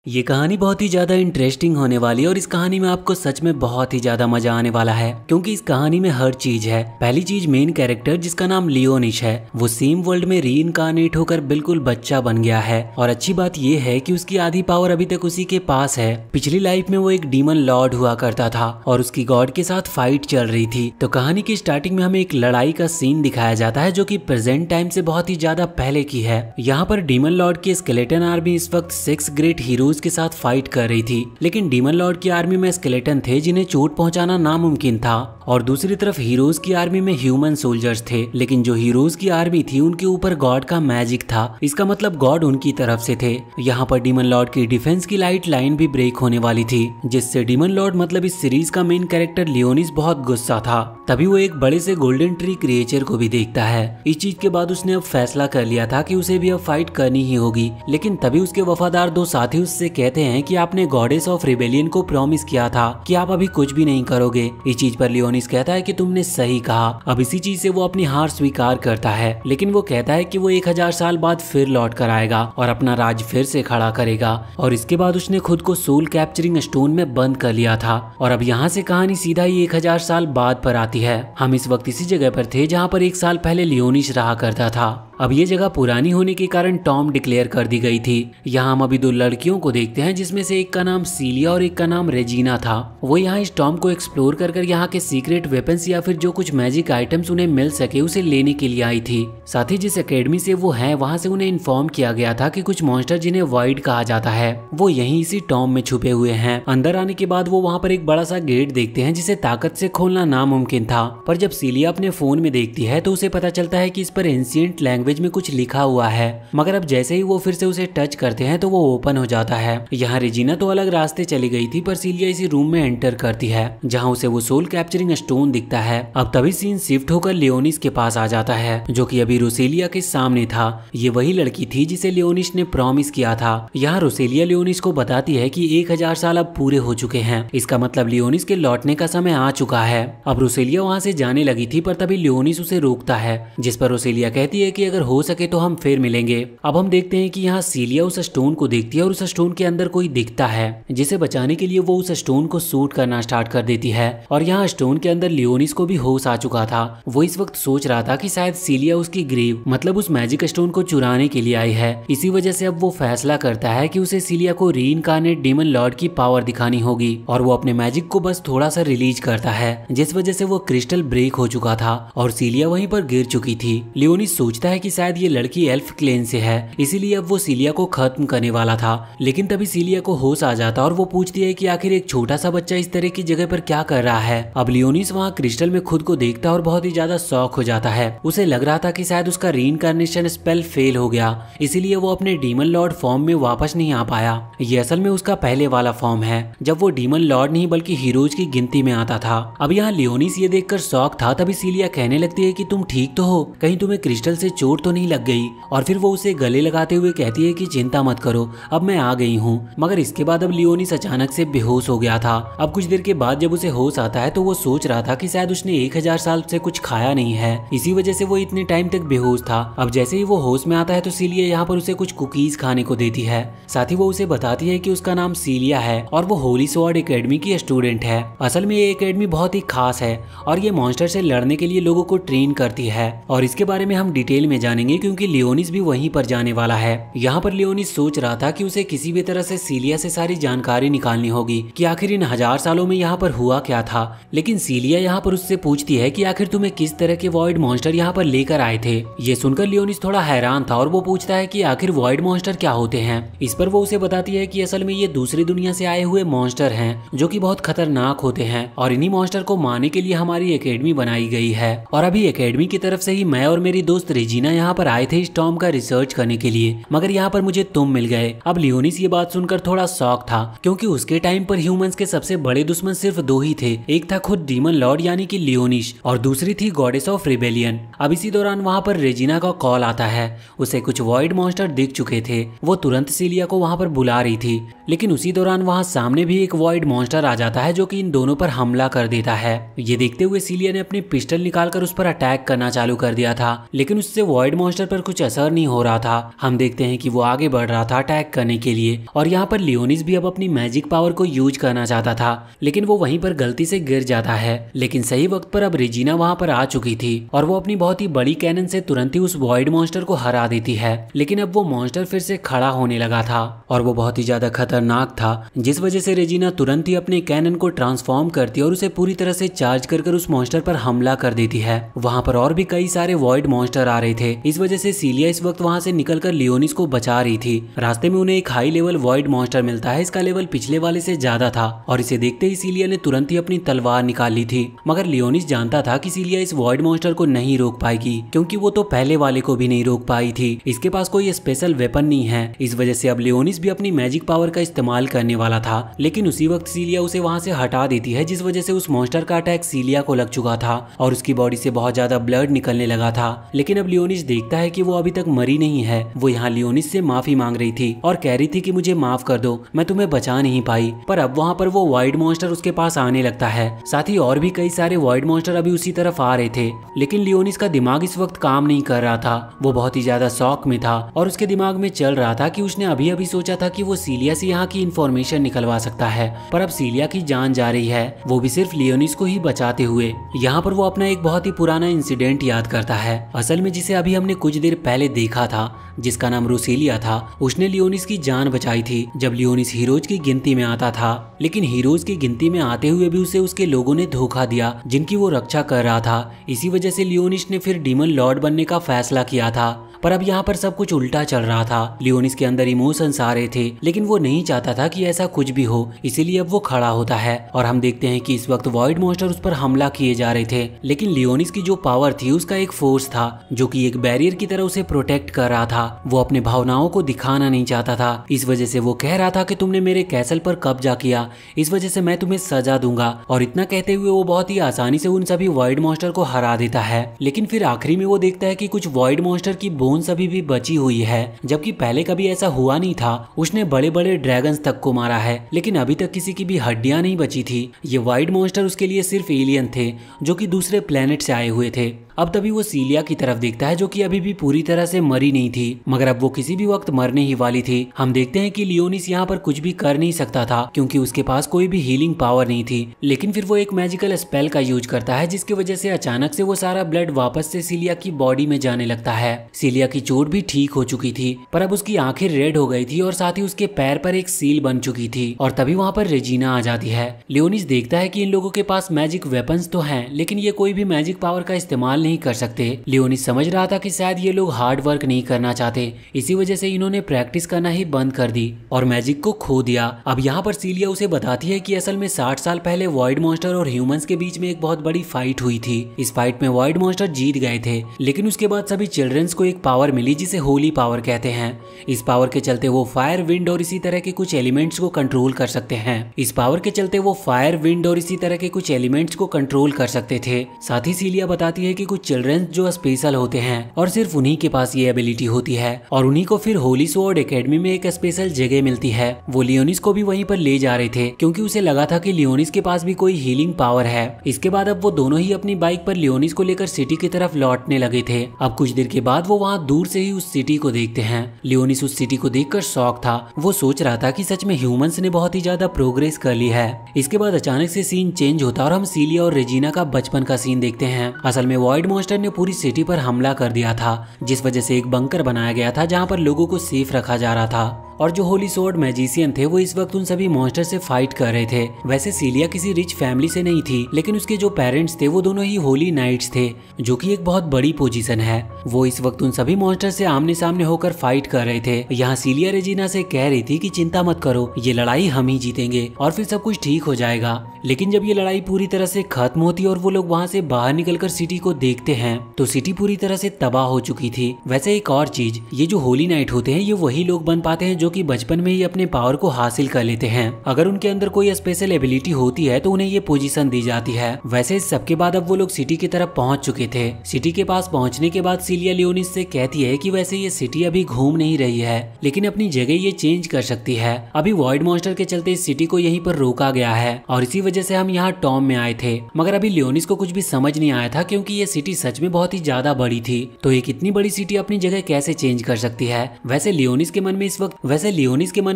ये कहानी बहुत ही ज्यादा इंटरेस्टिंग होने वाली है और इस कहानी में आपको सच में बहुत ही ज्यादा मजा आने वाला है क्योंकि इस कहानी में हर चीज है। पहली चीज, मेन कैरेक्टर जिसका नाम लियोनिश है वो सेम वर्ल्ड में रीइनकार्नेट होकर बिल्कुल बच्चा बन गया है। और अच्छी बात ये है कि उसकी आधी पावर अभी तक उसी के पास है। पिछली लाइफ में वो एक डीमन लॉर्ड हुआ करता था और उसकी गॉड के साथ फाइट चल रही थी। तो कहानी की स्टार्टिंग में हमें एक लड़ाई का सीन दिखाया जाता है जो कि प्रेजेंट टाइम से बहुत ही ज्यादा पहले की है। यहाँ पर डीमन लॉर्ड की स्केलेटन आर्मी इस वक्त 6 ग्रेट हीरोज के साथ फाइट कर रही थी, लेकिन डीमन लॉर्ड की आर्मी में स्केलेटन थे जिन्हें चोट पहुंचाना नामुमकिन था। और दूसरी तरफ हीरोज की आर्मी में ह्यूमन सोल्जर्स थे, लेकिन जो हीरोज की आर्मी थी उनके ऊपर गॉड का मैजिक था। इसका मतलब गॉड उनकी तरफ से थे। यहाँ पर डीमन लॉर्ड की डिफेंस की लाइट लाइन भी ब्रेक होने वाली थी, जिससे डीमन लॉर्ड मतलब इस सीरीज का मेन कैरेक्टर लियोनिस बहुत गुस्सा था। तभी वो एक बड़े से गोल्डन ट्री क्रिएचर को भी देखता है। इस चीज के बाद उसने अब फैसला कर लिया था कि उसे भी अब फाइट करनी ही होगी। लेकिन तभी उसके वफादार दो साथी उससे कहते हैं कि आपने गॉडेस ऑफ रिबेलियन को प्रॉमिस किया था कि आप अभी कुछ भी नहीं करोगे। इस चीज पर लियोनिस कहता है कि तुमने सही कहा। अब इसी चीज से वो अपनी हार स्वीकार करता है, लेकिन वो कहता है कि वो 1000 साल बाद फिर लौट कर आएगा और अपना राज फिर से खड़ा करेगा। और इसके बाद उसने खुद को सोल कैप्चरिंग स्टोन में बंद कर लिया था। और अब यहाँ से कहानी सीधा ही 1000 साल बाद पर आती है। हम इस वक्त इसी जगह पर थे जहाँ पर 1 साल पहले लियोनिस रहा करता था। अब ये जगह पुरानी होने के कारण टॉम डिक्लेयर कर दी गई थी। यहाँ हम अभी 2 लड़कियों को देखते हैं, जिसमें से एक का नाम सीलिया और एक का नाम रेजिना था। वो यहाँ इस टॉम को एक्सप्लोर कर यहाँ के सीक्रेट वेपन्स या फिर जो कुछ मैजिक आइटम्स उन्हें मिल सके उसे लेने के लिए आई थी। साथ ही जिस एकेडमी से वो है वहाँ से उन्हें इन्फॉर्म किया गया था कि कुछ मॉन्स्टर जिन्हें वॉइड कहा जाता है वो यहीं इसी टॉम में छुपे हुए हैं। अंदर आने के बाद वो वहाँ पर एक बड़ा सा गेट देखते हैं जिसे ताकत से खोलना नामुमकिन था। पर जब सीलिया अपने फोन में देखती है तो उसे पता चलता है कि इस पर एंशिएंट लैंग्वेज में कुछ लिखा हुआ है। मगर अब जैसे ही वो फिर से उसे टच करते हैं तो वो ओपन हो जाता है। यहाँ रेजिना तो अलग रास्ते चली गई थी, पर सीलिया इसी रूम में एंटर करती है जहाँ उसे वो सोल कैप्चरिंग स्टोन दिखता है। अब तभी सीन शिफ्ट होकर लियोनिस के पास आ जाता है, जो कि अभी रोसेलिया के सामने था। ये वही लड़की थी जिसे लियोनिस ने प्रॉमिस किया था। यहाँ रोसेलिया लियोनिस को बताती है कि 1000 साल अब पूरे हो चुके हैं, इसका मतलब लियोनिस के लौटने का समय आ चुका है। अब रोसेलिया वहाँ से जाने लगी थी, पर तभी लियोनिस उसे रोकता है, जिस पर रोसेलिया कहती है कि अगर हो सके तो हम फिर मिलेंगे। अब हम देखते हैं कि यहाँ सीलिया उस स्टोन को देखती है और उस स्टोन के अंदर कोई दिखता है, जिसे बचाने के लिए वो उस स्टोन को शूट करना स्टार्ट कर देती है। और यहाँ स्टोन के अंदर लियोनिस को भी होश आ चुका था। वो इस वक्त सोच रहा था कि शायद सीलिया उसकी ग्रेव मतलब उस मैजिक स्टोन को चुराने के लिए आई है। इसी वजह से अब वो फैसला करता है कि उसे सीलिया को रीइनकार्नेट डीमन लॉर्ड की पावर दिखानी होगी। और वो अपने मैजिक को बस थोड़ा सा रिलीज करता है, जिस वजह से वो क्रिस्टल ब्रेक हो चुका था और सीलिया वहीं पर गिर चुकी थी। लियोनिस सोचता है कि शायद ये लड़की एल्फ क्लेन से है, इसीलिए अब वो सीलिया को खत्म करने वाला था। लेकिन तभी सीलिया को होश आ जाता और वो पूछती है कि आखिर एक छोटा सा बच्चा इस तरह की जगह पर क्या कर रहा है। अब लियोनिस वहाँ क्रिस्टल में खुद को देखता और बहुत ही ज्यादा शॉक हो जाता है। उसे लग रहा था कि शायद उसका रीइनकार्नेशन स्पेल फेल हो गया, इसीलिए वो अपने डीमन लॉर्ड फॉर्म में वापस नहीं आ पाया। ये असल में उसका पहले वाला फॉर्म है, जब वो डीमन लॉर्ड नहीं बल्कि हीरोज की गिनती में आता था। अब यहाँ लियोनिस ये देखकर शॉक था। तभी सीलिया कहने लगती है कि तुम ठीक तो हो, कहीं तुम्हें क्रिस्टल से चोट तो नहीं लग गई। और फिर वो उसे गले लगाते हुए कहती है कि चिंता मत करो, अब मैं आ गई हूँ। मगर इसके बाद अब लियोनिस अचानक से बेहोश हो गया था। अब कुछ देर के बाद जब उसे होश आता है तो वो सोच रहा था कि शायद उसने 1000 साल से कुछ खाया नहीं है, इसी वजह से वो इतने टाइम तक बेहोश था। अब जैसे ही वो होश में आता है तो सीलिया यहाँ पर उसे कुछ कुकीज खाने को देती है। साथ ही वो उसे बताती है कि उसका नाम सीलिया है और वो होली स्वॉर्ड एकेडमी की स्टूडेंट है। असल में ये एकेडमी बहुत ही खास है और ये मॉन्स्टर से लड़ने के लिए लोगों को ट्रेन करती है। और इसके बारे में हम डिटेल में जानेंगे क्योंकि लियोनिस भी वहीं पर जाने वाला है। यहाँ पर लियोनिस सोच रहा था कि उसे किसी भी तरह से सीलिया से सारी जानकारी निकालनी होगी कि आखिर इन 1000 सालों में यहाँ पर हुआ क्या था। लेकिन सीलिया यहाँ पर उससे पूछती है कि आखिर तुम्हें किस तरह के वॉइड मॉन्स्टर यहाँ पर लेकर आए थे। ये सुनकर लियोनिस थोड़ा हैरान था और वो पूछता है कि आखिर वॉइड मॉन्स्टर क्या होते हैं। इस पर वो उसे बताती है कि असल में ये दूसरी दुनिया से आए हुए मॉन्स्टर हैं जो कि बहुत खतरनाक होते हैं और इन्हीं मॉन्स्टर को मारने के लिए हमारी एकेडमी बनाई गई है। और अभी एकेडमी की तरफ से ही मैं और मेरी दोस्त रेजिना यहाँ पर आए थे इस टॉम का रिसर्च करने के लिए, मगर यहाँ पर मुझे तुम मिल गए। अब लियोनिस ये बात सुनकर थोड़ा शॉक था क्योंकि उसके टाइम पर ह्यूमंस के सबसे बड़े दुश्मन सिर्फ 2 ही थे, एक था खुद डीमन लॉर्ड यानी कि लियोनिस और दूसरी थी गॉडेस ऑफ रिबेलियन। अब इसी दौरान वहाँ पर रेजिना का कॉल आता है। उसे कुछ वॉइड मॉन्स्टर दिख चुके थे, वो तुरंत सीलिया को वहाँ पर बुला रही थी। लेकिन उसी दौरान वहाँ सामने भी एक वॉइड मॉन्स्टर आ जाता है जो कि इन दोनों पर हमला कर देता है। ये देखते हुए सीलिया ने अपनी पिस्टल निकालकर उस पर अटैक करना चालू कर दिया था, लेकिन उससे वॉइड मॉन्स्टर पर कुछ असर नहीं हो रहा था। हम देखते हैं कि वो आगे बढ़ रहा था अटैक करने के लिए, और यहाँ पर लियोनिस भी अब अपनी मैजिक पावर को यूज करना चाहता था, लेकिन वो वहीं पर गलती से गिर जाता है। लेकिन सही वक्त पर अब रेजिना वहाँ पर आ चुकी थी और वो अपनी बहुत ही बड़ी कैनन से तुरंत ही उस वॉइड मॉन्स्टर को हरा देती है। लेकिन अब वो मॉन्स्टर फिर से खड़ा होने लगा था और वो बहुत ही ज्यादा खतरनाक था, जिस वजह से रेजिना तुरंत ही अपने कैनन को ट्रांसफॉर्म करती है और उसे पूरी तरह से चार्ज कर उस मॉन्स्टर पर हमला कर देती है। वहाँ पर और भी कई सारे वॉइड मॉन्स्टर आ रहे थे, इस वजह से सीलिया इस वक्त वहाँ से निकलकर लियोनिस को बचा रही थी। रास्ते में उन्हें एक हाई लेवल वॉइड मॉन्स्टर मिलता है। इसका लेवल पिछले वाले से ज्यादा था और इसे देखते ही सीलिया ने तुरंत ही अपनी तलवार निकाल ली थी। मगर लियोनिस जानता था कि सीलिया इस वॉइड मॉन्स्टर को नहीं रोक पाएगी, क्योंकि वो तो पहले वाले को भी नहीं रोक पाई थी। इसके पास कोई स्पेशल वेपन नहीं है। इस वजह से अब लियोनिस भी अपनी मैजिक पावर का इस्तेमाल करने वाला था, लेकिन उसी वक्त सीलिया उसे वहाँ से हटा देती है, जिस वजह से उस मॉन्स्टर का अटैक सीलिया को लग चुका था और उसकी बॉडी से बहुत ज्यादा ब्लड निकलने लगा था। लेकिन अब लियोनिस देखता है कि वो अभी तक मरी नहीं है। वो यहाँ लियोनिस से माफी मांग रही थी और कह रही थी कि मुझे माफ कर दो, मैं तुम्हें बचा नहीं पाई। पर अब वहाँ पर वो वॉइड मॉन्स्टर उसके पास आने लगता है। साथ ही और भी कई सारे वॉइड मॉन्स्टर अभी उसी तरफ आ रहे थे, लेकिन लियोनिस का दिमाग इस वक्त काम नहीं कर रहा था। वो बहुत ही ज्यादा शॉक में था और उसके दिमाग में चल रहा था कि उसने अभी अभी सोचा था कि वो सीलिया से यहाँ की इंफॉर्मेशन निकलवा सकता है, पर अब सीलिया की जान जा रही है, वो भी सिर्फ लियोनिस को ही बचाते हुए। यहाँ पर वो अपना एक बहुत ही पुराना इंसिडेंट याद करता है, असल में जिसे अभी हमने कुछ देर पहले देखा था, जिसका नाम रोसेलिया था। उसने लियोनिस की जान बचाई थी जब लियोनिस हीरोज की गिनती में आता था, लेकिन हीरोज की गिनती में आते हुए भी उसे उसके लोगों ने धोखा दिया जिनकी वो रक्षा कर रहा था। इसी वजह से लियोनिस ने फिर डीमन लॉर्ड बनने का फैसला किया था। पर अब यहाँ पर सब कुछ उल्टा चल रहा था। लियोनिस के अंदर इमोशंस आ रहे थे, लेकिन वो नहीं चाहता था कि ऐसा कुछ भी हो, इसीलिए अब वो खड़ा होता है और हम देखते हैं कि इस वक्त वॉइड मॉन्स्टर उस पर हमला किए जा रहे थे। लेकिन लियोनिस की जो पावर थी उसका एक फोर्स था जो कि एक बैरियर की तरह उसे प्रोटेक्ट कर रहा था। वो अपने भावनाओं को दिखाना नहीं चाहता था। इस वजह से वो कह रहा था कि तुमने मेरे कैसल पर कब्जा किया, इस वजह से मैं तुम्हें सजा दूंगा। और इतना कहते हुए वो बहुत ही आसानी से उन सभी वॉइड मॉन्स्टर को हरा देता है। लेकिन फिर आखिरी में वो देखता है कि कुछ वॉइड मॉन्स्टर की बोन्स अभी भी बची हुई है, जबकि पहले कभी ऐसा हुआ नहीं था। उसने बड़े बड़े ड्रैगन्स तक को मारा है, लेकिन अभी तक किसी की भी हड्डियां नहीं बची थी। ये वॉइड मॉन्स्टर उसके लिए सिर्फ एलियन थे जो कि दूसरे प्लेनेट से आए हुए थे। अब तभी वो सीलिया की तरफ देखता है जो कि अभी भी पूरी तरह से मरी नहीं थी, मगर अब वो किसी भी वक्त मरने ही वाली थी। हम देखते हैं कि लियोनिस यहाँ पर कुछ भी कर नहीं सकता था क्योंकि उसके पास कोई भी हीलिंग पावर नहीं थी। लेकिन फिर वो एक मैजिकल स्पेल का यूज करता है, जिसकी वजह से अचानक से वो सारा ब्लड वापस से सीलिया की बॉडी में जाने लगता है। सीलिया की चोट भी ठीक हो चुकी थी, पर अब उसकी आंखें रेड हो गई थी और साथ ही उसके पैर पर एक सील बन चुकी थी। और तभी वहाँ पर रेजिना आ जाती है। लियोनिस देखता है कि इन लोगों के पास मैजिक वेपन्स तो हैं, लेकिन ये कोई भी मैजिक पावर का इस्तेमाल नहीं कर सकते। लियोनिस समझ रहा था कि शायद ये लोग हार्ड वर्क नहीं करना चाहते, इसी वजह से इन्होंने प्रैक्टिस करना ही बंद कर दी और मैजिक को खो दिया। अब यहाँ पर सीलिया उसे बताती है कि असल में 60 साल पहले वॉइड मॉन्स्टर और ह्यूमंस के बीच में एक बहुत बड़ी फाइट हुई थी। इस फाइट में वॉइड मॉन्स्टर जीत गए थे, लेकिन उसके बाद सभी चिल्ड्रंस को एक पावर मिली जिसे होली पावर कहते हैं। इस पावर के चलते वो फायर, विंड और इसी तरह के कुछ एलिमेंट्स को कंट्रोल कर सकते हैं। इस पावर के चलते वो फायर, विंड और इसी तरह के कुछ एलिमेंट्स को कंट्रोल कर सकते थे। साथ ही सीलिया बताती है कि कुछ चिल्ड्रंस जो स्पेशल होते हैं और सिर्फ उन्हीं के पास ये एबिलिटी होती है और उन्हीं को फिर होली स्वॉर्ड एकेडमी में एक स्पेशल जगह मिलती है। वो लियोनिस को भी वहीं पर ले जा रहे थे क्योंकि उसे लगा था कि लियोनिस के पास भी कोई हीलिंग पावर है। इसके बाद अब वो दोनों ही अपनी बाइक पर लियोनिस को लेकर सिटी की तरफ लौटने लगे थे। अब कुछ देर के बाद वो वहाँ दूर से ही उस सिटी को देखते हैं। लियोनिस उस सिटी को देखकर शॉक था। वो सोच रहा था कि सच में ह्यूमंस ने बहुत ही ज्यादा प्रोग्रेस कर ली है। इसके बाद अचानक से सीन चेंज होता और हम सीलिया और रेजिना का बचपन का सीन देखते हैं। असल में वॉइड मॉन्स्टर ने पूरी सिटी पर हमला कर दिया था, जिस वजह से एक बंकर बनाया गया था जहाँ पर लोगों को सेफ रखा जा रहा था। और जो होली स्वॉर्ड मैजिशियन थे वो इस वक्त उन सभी मॉन्स्टर से फाइट कर रहे थे। वैसे सीलिया किसी रिच फैमिली से नहीं थी, लेकिन उसके जो पेरेंट्स थे वो दोनों ही होली नाइट्स थे, जो कि एक बहुत बड़ी पोजीशन है। वो इस वक्त उन सभी मॉन्स्टर से आमने सामने होकर फाइट कर रहे थे। यहाँ सीलिया रेजिना से कह रही थी कि चिंता मत करो, ये लड़ाई हम ही जीतेंगे और फिर सब कुछ ठीक हो जाएगा। लेकिन जब ये लड़ाई पूरी तरह से खत्म होती और वो लोग वहाँ से बाहर निकलकर सिटी को देखते हैं तो सिटी पूरी तरह से तबाह हो चुकी थी। वैसे एक और चीज, ये जो होली नाइट होते हैं ये वही लोग बन पाते हैं जो कि बचपन में ही अपने पावर को हासिल कर लेते हैं। अगर उनके अंदर कोई स्पेशल एबिलिटी होती है तो उन्हें ये पोजीशन दी जाती है। वैसे इस सबके बाद अब वो लोग सिटी की तरफ पहुंच चुके थे। सिटी के पास पहुंचने के बाद सिलिया लियोनिस से कहती है कि वैसे ये सिटी अभी घूम नहीं रही है, लेकिन अपनी जगह ये चेंज कर सकती है। अभी वॉइड मॉन्स्टर के चलते इस सिटी को यहीं पर रोका गया है और इसी वजह से हम यहाँ टॉम में आए थे। मगर अभी लियोनिस को कुछ भी समझ नहीं आया था क्योंकि ये सिटी सच में बहुत ही ज्यादा बड़ी थी। तो एक इतनी बड़ी सिटी अपनी जगह कैसे चेंज कर सकती है। वैसे लियोनिस के मन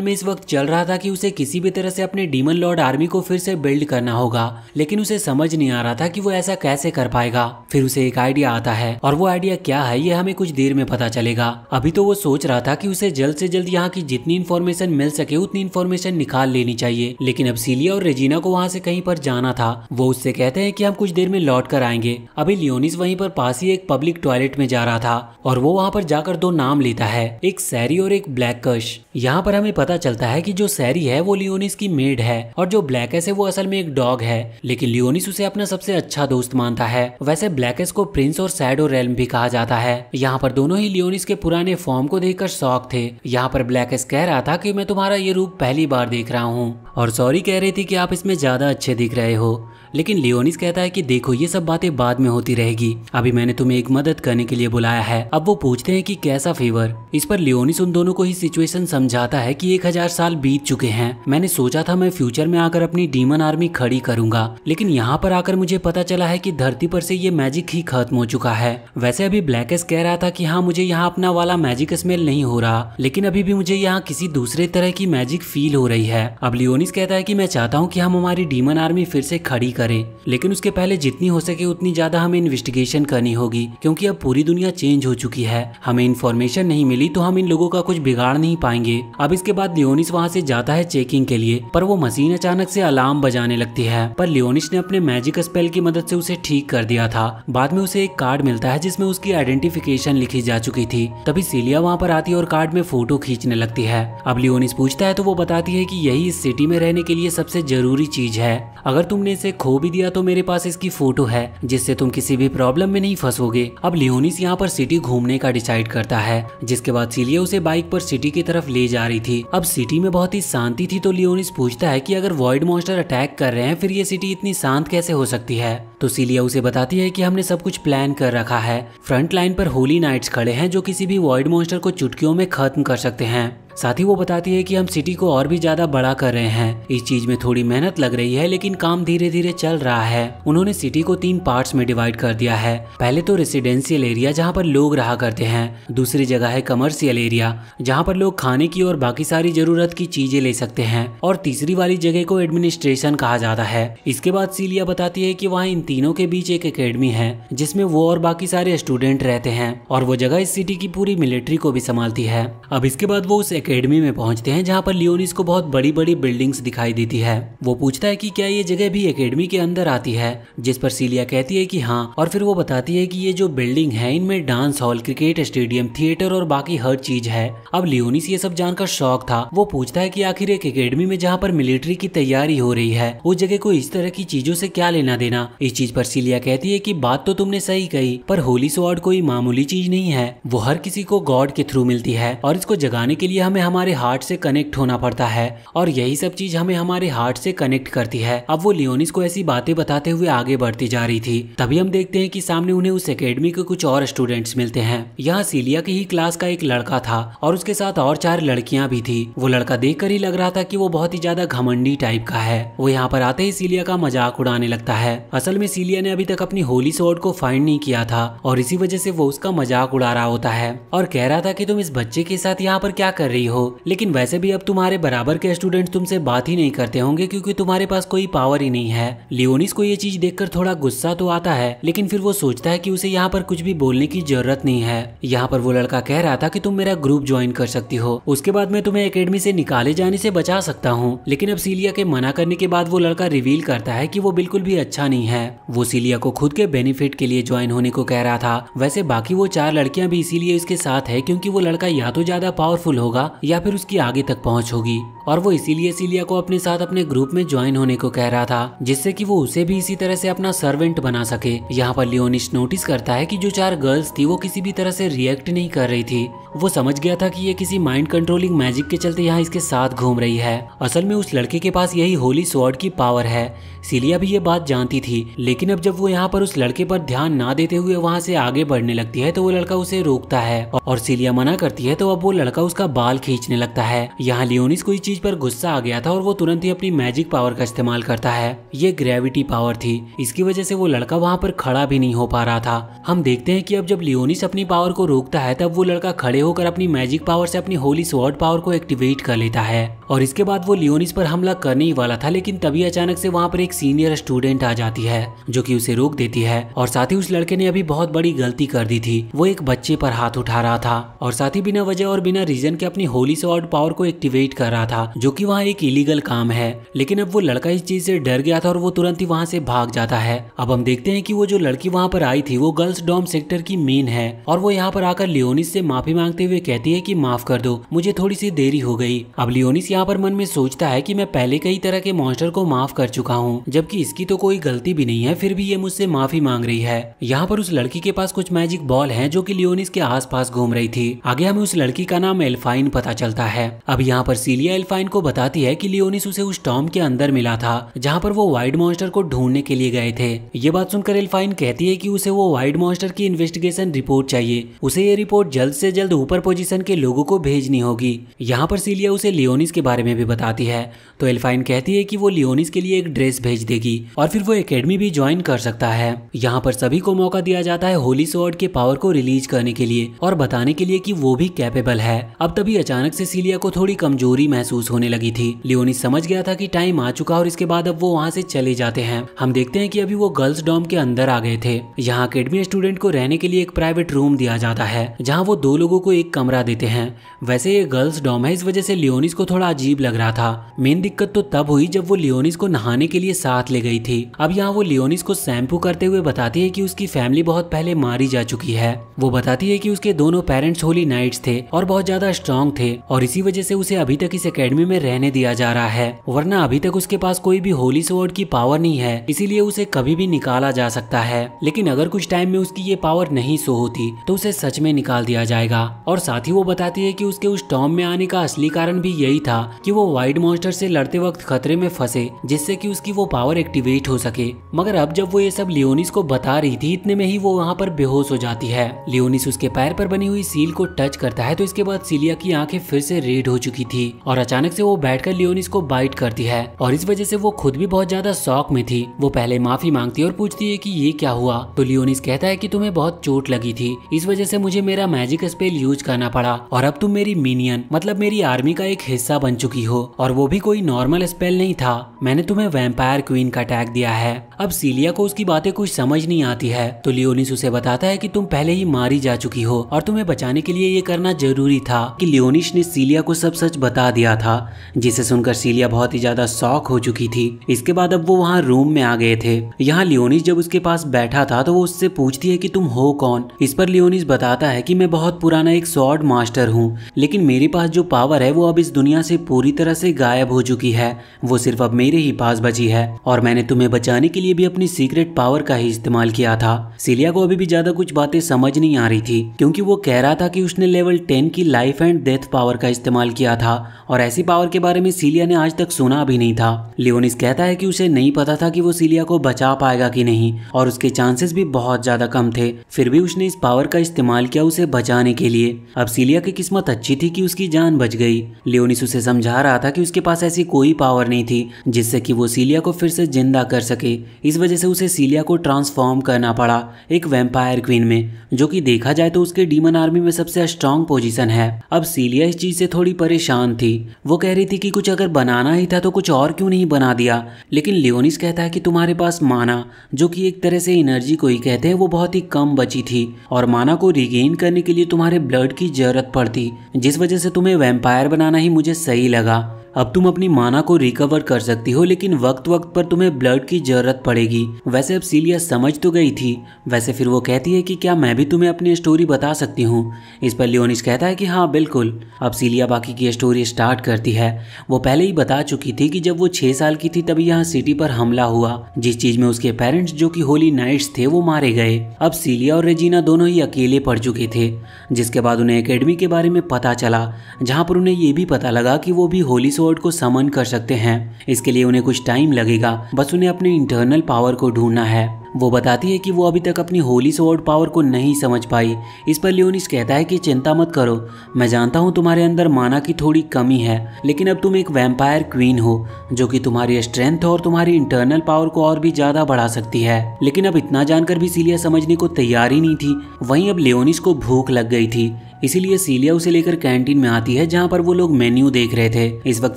में इस वक्त चल रहा था कि उसे किसी भी तरह से अपने डीमन लॉर्ड आर्मी को फिर से बिल्ड करना होगा, लेकिन उसे समझ नहीं आ रहा था कि वो ऐसा कैसे कर पाएगा। फिर उसे एक आइडिया आता है और वो आइडिया क्या है ये हमें कुछ देर में पता चलेगा। अभी तो वो सोच रहा था कि उसे जल्द से जल्द यहाँ की जितनी इन्फॉर्मेशन मिल सके उतनी इन्फॉर्मेशन निकाल लेनी चाहिए, लेकिन अब सीलिया और रेजिना को वहाँ से कहीं पर जाना था। वो उससे कहते हैं कि हम कुछ देर में लौट कर आएंगे। अभी लियोनिस वहीं पर पास ही एक पब्लिक टॉयलेट में जा रहा था और वो वहाँ पर जाकर दो नाम लेता है, एक सैरी और एक ब्लैककश। यहाँ पर हमें पता चलता है कि जो सैरी है वो लियोनिस की मेड है और जो ब्लैकस है वो असल में एक डॉग है, लेकिन लियोनिस उसे अपना सबसे अच्छा दोस्त मानता है। वैसे ब्लैकस को प्रिंस और शैडो रेल्म भी कहा जाता है। यहाँ पर दोनों ही लियोनिस के पुराने फॉर्म को देखकर शॉक थे। यहाँ पर ब्लैकस कह रहा था कि मैं तुम्हारा ये रूप पहली बार देख रहा हूँ और सॉरी कह रही थी कि आप इसमें ज्यादा अच्छे दिख रहे हो, लेकिन लियोनिस कहता है कि देखो ये सब बातें बाद में होती रहेगी, अभी मैंने तुम्हें एक मदद करने के लिए बुलाया है। अब वो पूछते हैं कि कैसा फेवर। इस पर लियोनिस उन दोनों को ही सिचुएशन समझाता है कि 1000 साल बीत चुके हैं। मैंने सोचा था मैं फ्यूचर में आकर अपनी डीमन आर्मी खड़ी करूंगा, लेकिन यहाँ पर आकर मुझे पता चला है कि धरती पर से ये मैजिक ही खत्म हो चुका है। वैसे अभी ब्लैकस कह रहा था कि हाँ मुझे यहाँ अपना वाला मैजिक स्मेल नहीं हो रहा, लेकिन अभी भी मुझे यहाँ किसी दूसरे तरह की मैजिक फील हो रही है। अब लियोनिस कहता है कि मैं चाहता हूँ कि हम हमारी डीमन आर्मी फिर से खड़ी करें, लेकिन उसके पहले जितनी हो सके उतनी ज्यादा हमें इन्वेस्टिगेशन करनी होगी, क्योंकि अब पूरी दुनिया चेंज हो चुकी है। हमें इन्फॉर्मेशन नहीं मिली तो हम इन लोगों का कुछ बिगाड़ नहीं पाएंगे। अब इसके बाद लियोनिस वहाँ से जाता है चेकिंग के लिए, पर वो मशीन अचानक से अलार्म बजाने लगती है, पर लियोनिस ने अपने मैजिक स्पेल की मदद से उसे ठीक कर दिया था। बाद में उसे एक कार्ड मिलता है जिसमें उसकी आइडेंटिफिकेशन लिखी जा चुकी थी। तभी सीलिया वहाँ पर आती है और कार्ड में फोटो खींचने लगती है। अब लियोनिस पूछता है तो वो बताती है कि यही इस सिटी में रहने के लिए सबसे जरूरी चीज है। अगर तुमने इसे खो भी दिया तो मेरे पास इसकी फोटो है जिससे तुम किसी भी प्रॉब्लम में नहीं फंसोगे। अब लियोनिस यहाँ पर सिटी घूमने का डिसाइड करता है, जिसके बाद सीलिया उसे बाइक पर सिटी की तरफ ले जा रही थी। अब सिटी में बहुत ही शांति थी तो लियोनिस पूछता है कि अगर वॉइड मॉन्स्टर अटैक कर रहे हैं फिर ये सिटी इतनी शांत कैसे हो सकती है। तो सीलिया उसे बताती है कि हमने सब कुछ प्लान कर रखा है। फ्रंट लाइन पर होली नाइट्स खड़े हैं जो किसी भी वॉइड मॉन्स्टर को चुटकियों में खत्म कर सकते हैं। साथ ही वो बताती है कि हम सिटी को और भी ज्यादा बड़ा कर रहे हैं। इस चीज में थोड़ी मेहनत लग रही है, लेकिन काम धीरे धीरे चल रहा है। उन्होंने सिटी को 3 पार्ट्स में डिवाइड कर दिया है। पहले तो रेसिडेंशियल एरिया जहाँ पर लोग रहा करते हैं, दूसरी जगह है कमर्शियल एरिया जहाँ पर लोग खाने की और बाकी सारी जरूरत की चीजें ले सकते हैं, और तीसरी वाली जगह को एडमिनिस्ट्रेशन कहा जाता है। इसके बाद सीलिया बताती है कि वहाँ इन तीनों के बीच एक एकेडमी है जिसमें वो और बाकी सारे स्टूडेंट रहते हैं, और वो जगह इस सिटी की पूरी मिलिट्री को भी संभालती है। अब इसके बाद वो उस एकेडमी में पहुंचते हैं जहां पर लियोनिस को बहुत बड़ी बड़ी बिल्डिंग्स दिखाई देती है। वो पूछता है कि क्या ये जगह भी एकेडमी के अंदर आती है, जिस पर सीलिया कहती है कि हाँ, और फिर वो बताती है कि ये जो बिल्डिंग है इनमें dance hall, cricket stadium, theatre और बाकी हर चीज है। अब लियोनिस ये सब जानकर शॉक था। वो पूछता है कि आखिर एक एकेडमी में जहाँ पर मिलिट्री की तैयारी हो रही है वो जगह को इस तरह की चीजों से क्या लेना देना। इस चीज पर सीलिया कहती है कि बात तो तुमने सही कही, पर होली स्वॉर्ड कोई मामूली चीज नहीं है, वो हर किसी को गॉड के थ्रू मिलती है और इसको जगाने के लिए हमें हमारे हार्ट से कनेक्ट होना पड़ता है, और यही सब चीज हमें हमारे हार्ट से कनेक्ट करती है। अब वो लियोनिस को ऐसी बातें बताते हुए आगे बढ़ती जा रही थी। तभी हम देखते हैं कि सामने उन्हें उस एकेडमी के कुछ और स्टूडेंट्स मिलते हैं। यहाँ सीलिया की ही क्लास का एक लड़का था और उसके साथ और 4 लड़कियां भी थी। वो लड़का देखकर ही लग रहा था कि वो बहुत ही ज्यादा घमंडी टाइप का है। वो यहाँ पर आते ही सीलिया का मजाक उड़ाने लगता है। असल में सीलिया ने अभी तक अपनी होली स्वॉर्ड को फाइंड नहीं किया था और इसी वजह से वो उसका मजाक उड़ा रहा होता है और कह रहा था कि तुम इस बच्चे के साथ यहाँ पर क्या कर रही हो, लेकिन वैसे भी अब तुम्हारे बराबर के स्टूडेंट्स तुमसे बात ही नहीं करते होंगे क्योंकि तुम्हारे पास कोई पावर ही नहीं है। लियोनिस को ये चीज देखकर थोड़ा गुस्सा तो आता है, लेकिन फिर वो सोचता है कि उसे यहाँ पर कुछ भी बोलने की जरूरत नहीं है। यहाँ पर वो लड़का कह रहा था कि तुम मेरा ग्रुप ज्वाइन कर सकती हो, उसके बाद मैं तुम्हें एकेडमी से निकाले जाने से बचा सकता हूँ। लेकिन अब सीलिया के मना करने के बाद वो लड़का रिवील करता है कि वो बिल्कुल भी अच्छा नहीं है। वो सीलिया को खुद के बेनिफिट के लिए ज्वाइन होने को कह रहा था। वैसे बाकी वो 4 लड़कियां भी इसीलिए इसके साथ है क्योंकि वो लड़का या तो ज्यादा पावरफुल होगा या फिर उसकी आगे तक पहुंच होगी। और वो इसीलिए सीलिया को अपने साथ अपने ग्रुप में ज्वाइन होने को कह रहा था, जिससे कि वो उसे भी इसी तरह से अपना सर्वेंट बना सके। यहाँ पर लियोनिस नोटिस करता है कि जो 4 गर्ल्स थी वो किसी भी तरह से रिएक्ट नहीं कर रही थी। वो समझ गया था कि ये किसी माइंड कंट्रोलिंग मैजिक के चलते यहाँ इसके साथ घूम रही है। असल में उस लड़के के पास यही होली स्वॉर्ड की पावर है। सीलिया भी ये बात जानती थी, लेकिन अब जब वो यहाँ पर उस लड़के पर ध्यान ना देते हुए वहाँ से आगे बढ़ने लगती है तो वो लड़का उसे रोकता है और सीलिया मना करती है, तो अब वो लड़का उसका बाल खींचने लगता है। यहाँ लियोनिस को इस चीज पर गुस्सा आ गया था और वो तुरंत ही अपनी मैजिक पावर का इस्तेमाल करता है। ये ग्रेविटी पावर थी, इसकी वजह से वो लड़का वहाँ पर खड़ा भी नहीं हो पा रहा था। हम देखते हैं कि अब जब लियोनिस अपनी पावर को रोकता है तब वो लड़का खड़े होकर अपनी मैजिक पावर से अपनी होली स्वॉर्ड पावर को एक्टिवेट कर लेता है और इसके बाद वो लियोनिस पर हमला करने ही वाला था, लेकिन तभी अचानक से वहाँ पर एक सीनियर स्टूडेंट आ जाती है जो कि उसे रोक देती है। और साथ ही उस लड़के ने अभी बहुत बड़ी गलती कर दी थी, वो एक बच्चे पर हाथ उठा रहा था और साथ ही बिना वजह और बिना रीजन के अपनी होली स्वॉर्ड पावर को एक्टिवेट कर रहा था, जो कि वहाँ एक इलीगल काम है। लेकिन अब वो लड़का इस चीज से डर गया था और वो तुरंत ही वहाँ से भाग जाता है। अब हम देखते हैं कि वो जो लड़की वहाँ पर आई थी वो गर्ल्स डॉम सेक्टर की मेन है और वो यहाँ पर आकर लियोनिस से माफी मांगते हुए कहती है कि माफ कर दो, मुझे थोड़ी सी देरी हो गई। अब लियोनिस यहाँ पर मन में सोचता है कि मैं पहले कई तरह के मॉन्स्टर को माफ कर चुका हूँ, जबकि इसकी तो कोई गलती भी नहीं है, फिर भी ये मुझसे माफी मांग रही है। यहाँ पर उस लड़की के पास कुछ मैजिक बॉल हैं जो कि लियोनिस के आसपास घूम रही थी। आगे हमें उस लड़की का नाम एल्फाइन पता चलता है। अब यहाँ पर सीलिया एल्फाइन को बताती है कि लियोनिस उसे उस टॉम के अंदर मिला था जहाँ पर वो वाइड मॉन्स्टर को ढूंढने के लिए गए थे। ये बात सुनकर एल्फाइन कहती है कि उसे वो वाइड मॉन्स्टर की इन्वेस्टिगेशन रिपोर्ट चाहिए, उसे ये रिपोर्ट जल्द से जल्द ऊपर पोजीशन के लोगों को भेजनी होगी। यहाँ पर सीलिया उसे लियोनिस के बारे में भी बताती है, तो एल्फाइन कहती है कि वो लियोनिस के लिए एक ड्रेस भेज देगी और फिर वो एकेडमी भी ज्वाइन कर सकता है। यहाँ पर सभी को मौका दिया जाता है होली स्वॉर्ड के पावर को रिलीज करने के लिए और बताने के लिए कि वो भी कैपेबल है। अब तभी अचानक से सीलिया को थोड़ी कमजोरी महसूस होने लगी थी। लियोनिस समझ गया था कि टाइम आ चुका और इसके बाद अब वो वहाँ से चले जाते हैं। हम देखते हैं कि अभी वो गर्ल्स डॉम के अंदर आ गए थे। यहाँ अकेडमी स्टूडेंट को रहने के लिए एक प्राइवेट रूम दिया जाता है जहाँ वो 2 लोगों को एक कमरा देते हैं। वैसे ये गर्ल्स डॉम है, इस वजह से लियोनिस को थोड़ा अजीब लग रहा था। मेन दिक्कत तो तब हुई जब वो लियोनिस को नहाने के लिए साथ ले गई थी। अब यहाँ वो लियोनिस को शैम्पू करते हुए बताती है कि उसकी फैमिली बहुत पहले मारी जा चुकी है। वो बताती है कि उसके दोनों पेरेंट्स होली नाइट्स थे और बहुत ज्यादा स्ट्रॉन्ग थे और इसी वजह से उसे अभी तक इस एकेडमी में रहने दिया जा रहा है, वरना अभी तक उसके पास कोई भी होली स्वॉर्ड की पावर नहीं है, इसीलिए उसे कभी भी निकाला जा सकता है। लेकिन अगर कुछ टाइम में उसकी ये पावर नहीं शो होती तो उसे सच में निकाल दिया जाएगा। और साथ ही वो बताती है कि उसके उस टॉम में आने का असली कारण भी यही था कि वो वाइड मॉन्स्टर से लड़ते वक्त खतरे में फंसे, जिससे कि उसकी वो पावर एक्टिवेट हो सके। मगर अब जब वो ये सब लियोनिस को बता रही थी, इतने में ही वो वहाँ पर बेहोश हो जाती है। लियोनिस उसके पैर पर बनी हुई सील को टच करता है तो इसके बाद सीलिया की आंखें फिर से रेड हो चुकी थी और अचानक से वो बैठकर लियोनिस को बाइट करती है और इस वजह से वो खुद भी बहुत ज्यादा शॉक में थी। वो पहले माफी मांगती है और पूछती है कि ये क्या हुआ, तो लियोनिस कहता है कि तुम्हें बहुत चोट लगी थी, इस वजह से मुझे मेरा मैजिक स्पेल यूज करना पड़ा और अब तुम मेरी मिनियन मतलब मेरी आर्मी का एक हिस्सा बन चुकी हो, और वो भी कोई नॉर्मल स्पेल नहीं था, मैंने तुम्हें वैम्पायर क्वीन का टैग दिया है। अब सीलिया को उसकी बातें कुछ समझ नहीं आती है तो लियोनिस उसे बताता है कि तुम पहले ही मारी जा चुकी हो और तुम्हें बचाने के लिए ये करना जरूरी था। कि लियोनिस ने सीलिया को सब सच बता दिया था, जिसे सुनकर सीलिया बहुत ही ज्यादा शॉक हो चुकी थी। इसके बाद अब वो वहाँ रूम में आ गए थे। यहाँ लियोनिस जब उसके पास बैठा था तो वो उससे पूछती है कि तुम हो कौन। इस पर लियोनिस बताता है कि मैं बहुत पुराना एक स्वॉर्ड मास्टर हूँ, लेकिन मेरे पास जो पावर है वो अब इस दुनिया से पूरी तरह से गायब हो चुकी है, वो सिर्फ अब मेरे ही पास बची है और मैंने तुम्हें बचाने के लिए भी अपनी सीक्रेट पावर का ही इस्तेमाल किया था। सीलिया को अभी भी ज्यादा कुछ बातें समझ नहीं आ रही थी क्योंकि वो कह रहा था कि उसने लेवल 10 की लाइफ एंड डेथ पावर का इस्तेमाल किया था और ऐसी पावर के बारे में सीलिया ने आज तक सुना भी नहीं था। लियोनिस कहता है कि उसे नहीं पता था कि वो सीलिया को बचा पाएगा कि नहीं और उसके चांसेस भी बहुत ज्यादा कम थे, फिर भी उसने इस पावर का इस्तेमाल किया उसे बचाने के लिए। अब सीलिया की किस्मत अच्छी थी कि उसकी जान बच गई। लियोनिस उसे समझा रहा था कि उसके पास ऐसी कोई पावर नहीं थी जिससे कि वो सीलिया को फिर से जिंदा कर सके, इस वजह से उसे सीलिया को ट्रांसफॉर्म करना पड़ा एक वैम्पायर क्वीन में, जो कि देखा जाए तो उसके डीमन आर्मी में सबसे स्ट्रॉन्ग पोजीशन है। अब सीलिया इस चीज से थोड़ी परेशान थी, वो कह रही थी कि कुछ अगर बनाना ही था तो कुछ और क्यों नहीं बना दिया। लेकिन लियोनिस कहता है कि तुम्हारे पास माना, जो कि एक तरह से एनर्जी को ही कहते हैं, वो बहुत ही कम बची थी और माना को रिगेन करने के लिए तुम्हारे ब्लड की जरूरत पड़ती, जिस वजह से तुम्हें वैम्पायर बनाना ही मुझे सही लगा। अब तुम अपनी माना को रिकवर कर सकती हो, लेकिन वक्त वक्त पर तुम्हें ब्लड की जरूरत पड़ेगी। वैसे अब सीलिया समझ तो गई थी। वैसे फिर वो कहती है कि क्या मैं भी तुम्हें अपनी स्टोरी बता सकती हूँ। इस पर लियोनिस कहता है कि हाँ बिल्कुल। अब सीलिया बाकी की स्टोरी स्टार्ट करती है। वो पहले ही बता चुकी थी कि जब वो 6 साल की थी तभी यहाँ सिटी पर हमला हुआ, जिस चीज में उसके पेरेंट्स जो कि होली नाइट्स थे वो मारे गए। अब सीलिया और रेजिना दोनों ही अकेले पड़ चुके थे, जिसके बाद उन्हें एकेडमी के बारे में पता चला, जहाँ पर उन्हें ये भी पता लगा कि वो भी होली स्वॉर्ड को समन कर सकते हैं। इसके लिए उन्हें कुछ टाइम लगेगा, बस उन्हें अपने इंटरनल पावर को ढूंढना है। वो बताती है कि वो अभी तक अपनी होली स्वॉर्ड पावर को नहीं समझ पाई। इस पर लियोनिस कहता है कि चिंता मत करो, मैं जानता हूँ तुम्हारे अंदर माना की थोड़ी कमी है, लेकिन अब तुम एक वैम्पायर क्वीन हो जो कि तुम्हारी स्ट्रेंथ और तुम्हारी इंटरनल पावर को और भी ज्यादा बढ़ा सकती है। लेकिन अब इतना जानकर भी सीलिया समझने को तैयार ही नहीं थी। वहीं अब लियोनिस को भूख लग गई थी, इसीलिए सीलिया उसे लेकर कैंटीन में आती है, जहाँ पर वो लोग मेन्यू देख रहे थे। इस वक्त